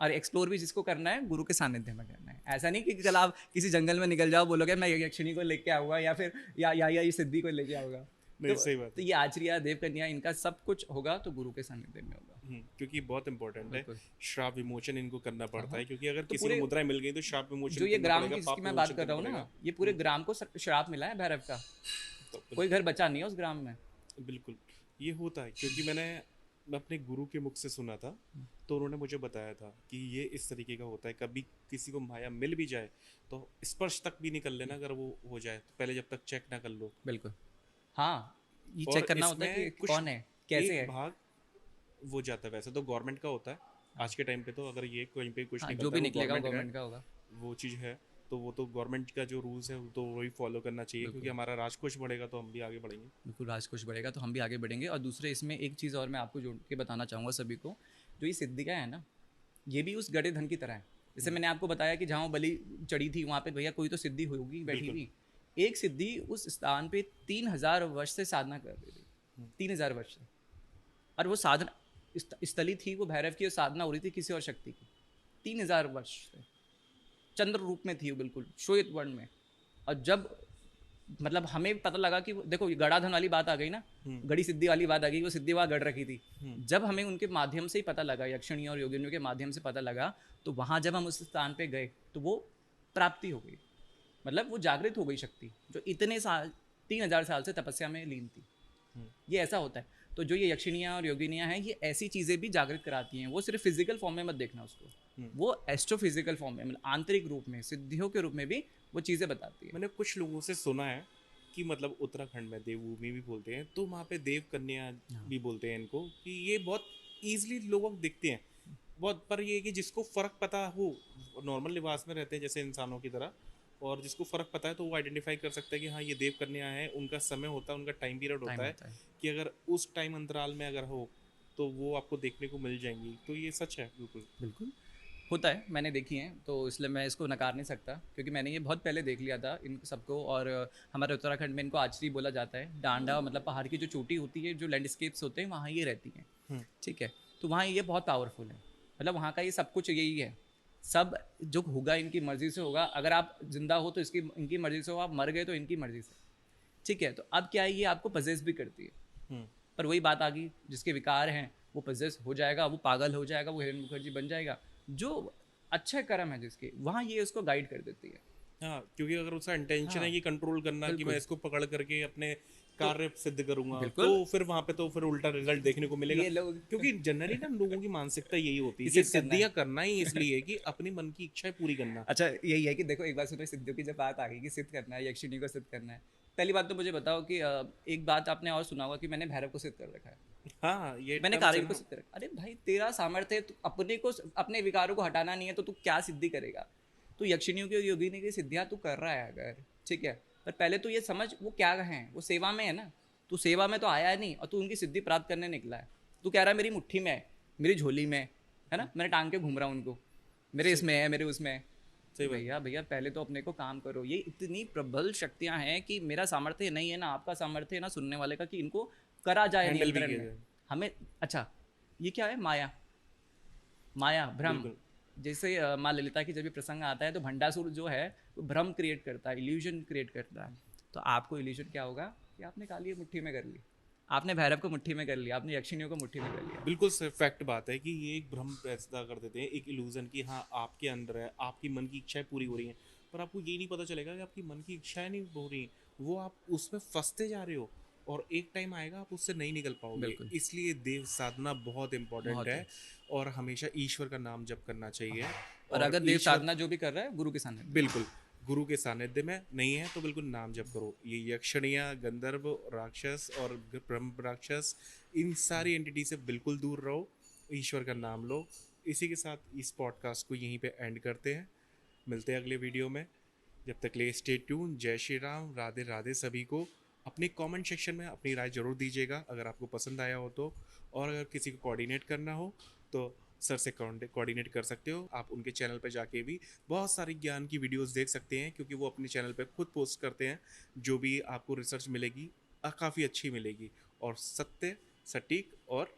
और एक्सप्लोर भी जिसको करना है गुरु के सानिध्य में करना है। ऐसा नहीं कि कल आप किसी जंगल में निकल जाओ, बोलोगे मैं यक्षिणी को लेके आऊंगा या फिर या ये सिद्धि को लेके आऊंगा। नहीं, सही बात तो ये आचर्या, देव कन्या, इनका सब कुछ होगा तो गुरु के सानिध्य में होगा। क्योंकि बहुत इंपॉर्टेंट है, बिल्कुल। श्राप विमोचन इनको करना पड़ता है, क्योंकि अगर तो किसी को पूरे मुद्राएं मिल गई तो श्राप विमोचन जो ये करना ग्राम पड़ेगा, की पाप जिसकी मैं बात विमोचन कर रहा हूँ करना ना, ये पूरे ग्राम को श्राप मिला है भैरव का। पड़ेगा। कोई घर बचा नहीं है उस ग्राम में। बिल्कुल ये होता है, क्योंकि मैं अपने गुरु के मुख से सुना था, तो उन्होंने मुझे बताया था कि ये इस तरीके का होता है। कभी किसी को माया मिल भी जाए तो स्पर्श तक भी नहीं कर लेना, अगर वो हो जाए तो पहले जब तक चेक ना कर लो। बिल्कुल, हाँ, ये और चेक करना होता है इसमें कि कुछ कौन है, कैसे एक है। भाग वो जाता है, वैसे तो गवर्नमेंट का होता है आज के टाइम पे, तो अगर ये कहीं पे कुछ हाँ, निकलता जो भी है वो निकलेगा वो गवर्नमेंट गवर्नमेंट का होगा। वो चीज़ है, तो वो तो गवर्नमेंट का जो रूल्स है वो तो वही फॉलो करना चाहिए, क्योंकि हमारा राजकोष बढ़ेगा तो हम भी आगे बढ़ेंगे। बिल्कुल, राजकोष बढ़ेगा तो हम भी आगे बढ़ेंगे। और दूसरे इसमें एक चीज़ और मैं आपको जोड़ के बताना चाहूँगा सभी को, जो ये सिद्धिका है ना, ये भी उस गड़े धन की तरह है। जैसे मैंने आपको बताया कि जहाँ वो बलि चढ़ी थी वहाँ पे भैया कोई तो सिद्धि होगी बैठी हुई। एक सिद्धि उस स्थान पे 3000 वर्ष से साधना कर रही थी, 3000 वर्ष से। और वो साधना स्थली थी वो भैरव की, और साधना हो रही थी किसी और शक्ति की 3000 वर्ष से। चंद्र रूप में थी वो, बिल्कुल श्वेत वर्ण में। और जब मतलब हमें पता लगा कि देखो गड़ाधन वाली बात आ गई ना, गड़ी सिद्धि वाली बात आ गई, वो सिद्धि वहाँ गढ़ रखी थी। जब हमें उनके माध्यम से ही पता लगा, यक्षिणी और योगिनियों के माध्यम से पता लगा, तो वहाँ जब हम उस स्थान पे गए तो वो प्राप्ति हो गई, मतलब वो जागृत हो गई शक्ति, जो इतने साल 3000 साल से तपस्या में लीन थी। ये ऐसा होता है। तो जो ये यक्षिणियाँ और योगिनियाँ हैं, ये ऐसी चीज़ें भी जागृत कराती हैं। वो सिर्फ फिजिकल फॉर्म में मत देखना उसको, वो एस्ट्रोफिजिकल फॉर्म में, मतलब आंतरिक रूप में, सिद्धियों के रूप में भी वो चीज़ें बताती है। मैंने कुछ लोगों से सुना है कि मतलब उत्तराखंड में देवभूमि भी बोलते हैं, तो वहाँ पे देव कन्या भी बोलते हैं इनको, कि ये बहुत ईजिली लोगों को दिखते हैं बहुत। पर ये है कि जिसको फ़र्क पता हो, नॉर्मल लिबास में रहते हैं जैसे इंसानों की तरह, और जिसको फ़र्क पता है तो वो आइडेंटिफाई कर सकता है कि हाँ ये देव कन्या है। उनका समय होता है, उनका टाइम पीरियड होता है कि अगर उस टाइम अंतराल में अगर हो तो वो आपको देखने को मिल जाएंगी। तो ये सच है, बिल्कुल बिल्कुल होता है, मैंने देखी हैं, तो इसलिए मैं इसको नकार नहीं सकता, क्योंकि मैंने ये बहुत पहले देख लिया था इन सबको। और हमारे उत्तराखंड में इनको आचरी बोला जाता है। डांडा मतलब पहाड़ की जो चोटी होती है, जो लैंडस्केप्स होते हैं वहाँ ये रहती हैं, ठीक है। तो वहाँ ये बहुत पावरफुल है, मतलब वहाँ का ये सब कुछ यही है, सब जो होगा इनकी मर्जी से होगा, अगर आप जिंदा हो तो इसकी इनकी मर्जी से हो, आप मर गए तो इनकी मर्जी से, ठीक है। तो अब क्या है, ये आपको पजेस भी करती है, हम्म। पर वही बात आ गई, जिसके विकार हैं वो पजेस हो जाएगा, वो पागल हो जाएगा, वो हिरण मुखर्जी बन जाएगा। जो अच्छे कर्म है जिसके, वहाँ ये उसको गाइड कर देती है। हाँ, क्योंकि अगर उसका इंटेंशन हाँ है कि कंट्रोल करना, कि मैं बिल्कुल। इसको पकड़ करके अपने तो कार्य सिद्ध करूंगा, तो बिल्कुल फिर वहां पे तो फिर उल्टा रिजल्ट देखने को मिलेगा। ये लोग क्योंकि जनरली ना लोगों की मानसिकता यही होती है इसे कि करना सिद्धियां है। करना ही इसलिए है कि अपनी मन की इच्छाएं पूरी करना। अच्छा यही है कि देखो, एक बात सुनो, सिद्धू की जब बात आ गई कि सिद्ध करना है, यक्षिणी को सिद्ध करना है, पहली बात तो मुझे बताओ कि एक बात आपने और सुना होगा कि मैंने भैरव को सिद्ध कर रखा है, हाँ, ये मैंने टर्म कारीगर चला। को सिद्ध कर रखा। अरे भाई तेरा सामर्थ्य है, तू अपने को, अपने विकारों को हटाना नहीं है तो तू क्या सिद्धि करेगा? तू यक्षिणियों की, योगिनी की सिद्धियां तू कर रहा है अगर, ठीक है, पर पहले तो ये समझ वो क्या है, वो सेवा में है ना, तू सेवा में तो आया है नहीं, और तू उनकी सिद्धि प्राप्त करने निकला है। तू कह रहा है मेरी मुट्ठी में है, मेरी झोली में है ना, मैंने टांग के घूम रहा हूँ उनको, मेरे सही इसमें है, मेरे उसमें है। सही बात। भैया भैया पहले तो अपने को काम करो। ये इतनी प्रबल शक्तियां हैं कि मेरा सामर्थ्य नहीं है ना आपका सामर्थ्य है ना सुनने वाले का, कि इनको करा जाए हैंडल भी नियंत्रण किया में जाए। हमें। अच्छा ये क्या है, माया, माया भ्रम। बिल्कुल। जैसे माँ ललिता की जब भी प्रसंग आता है तो भंडासुर जो है वो भ्रम क्रिएट करता है, इल्यूजन क्रिएट करता है। तो आपको इल्यूजन क्या होगा कि आपने काली मुट्ठी में कर ली, आपने भैरव को मुट्ठी में कर लिया, आपने यक्षिणियों को मुट्ठी में कर लिया। बिल्कुल फैक्ट बात है कि ये एक भ्रम पैदा कर देते हैं, एक इल्यूजन की हाँ आपके अंदर है, आपकी मन की इच्छाएं पूरी हो रही हैं, पर आपको ये नहीं पता चलेगा कि आपकी मन की इच्छाएं नहीं हो रही, वो आप उसमें फंसते जा रहे हो, और एक टाइम आएगा आप उससे नहीं निकल पाओगे। बिल्कुल इसलिए देव साधना बहुत इंपॉर्टेंट बहुत है, है। और हमेशा ईश्वर का नाम जप करना चाहिए। और और अगर देव ईश्वर, साधना जो भी कर रहा है गुरु के सामने। बिल्कुल, गुरु के सानिध्य में नहीं है तो बिल्कुल नाम जप करो। ये यक्षिणियाँ, गंधर्व, राक्षस और ब्रह्म राक्षस, इन सारी एंटिटी से बिल्कुल दूर रहो, ईश्वर का नाम लो। इसी के साथ इस पॉडकास्ट को यहीं पे एंड करते हैं, मिलते हैं अगले वीडियो में। जब तक ले स्टे ट्यून। जय श्री राम, राधे राधे सभी को। अपने कमेंट सेक्शन में अपनी राय जरूर दीजिएगा अगर आपको पसंद आया हो तो, और अगर किसी को कोऑर्डिनेट करना हो तो सर से कोऑर्डिनेट कर सकते हो। आप उनके चैनल पर जाके भी बहुत सारी ज्ञान की वीडियोस देख सकते हैं, क्योंकि वो अपने चैनल पर खुद पोस्ट करते हैं। जो भी आपको रिसर्च मिलेगी काफ़ी अच्छी मिलेगी, और सत्य, सटीक और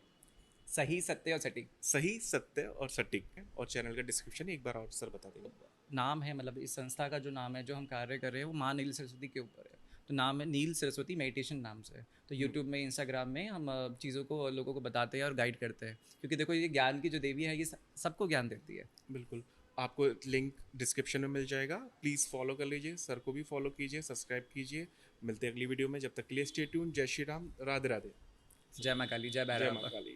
सही सत्य और सटीक सही, सत्य और सटीक है। और चैनल का डिस्क्रिप्शन एक बार और सर बता देंगे। नाम है, मतलब इस संस्था का जो नाम है जो हम कार्य कर रहे हैं वो माँ नील सरस्वती के ऊपर है। तो नाम है नील सरस्वती मेडिटेशन नाम से है। तो यूट्यूब में, इंस्टाग्राम में हम चीज़ों को लोगों को बताते हैं और गाइड करते हैं, क्योंकि देखो ये ज्ञान की जो देवी है ये सबको ज्ञान देती है। बिल्कुल, आपको लिंक डिस्क्रिप्शन में मिल जाएगा, प्लीज़ फॉलो कर लीजिए, सर को भी फॉलो कीजिए, सब्सक्राइब कीजिए। मिलते हैं अगली वीडियो में, जब तक के लिए स्टे ट्यून। जय श्री राम, राधे राधे। जय माँ काली, जय जय भैरव माँ बाबा। काली।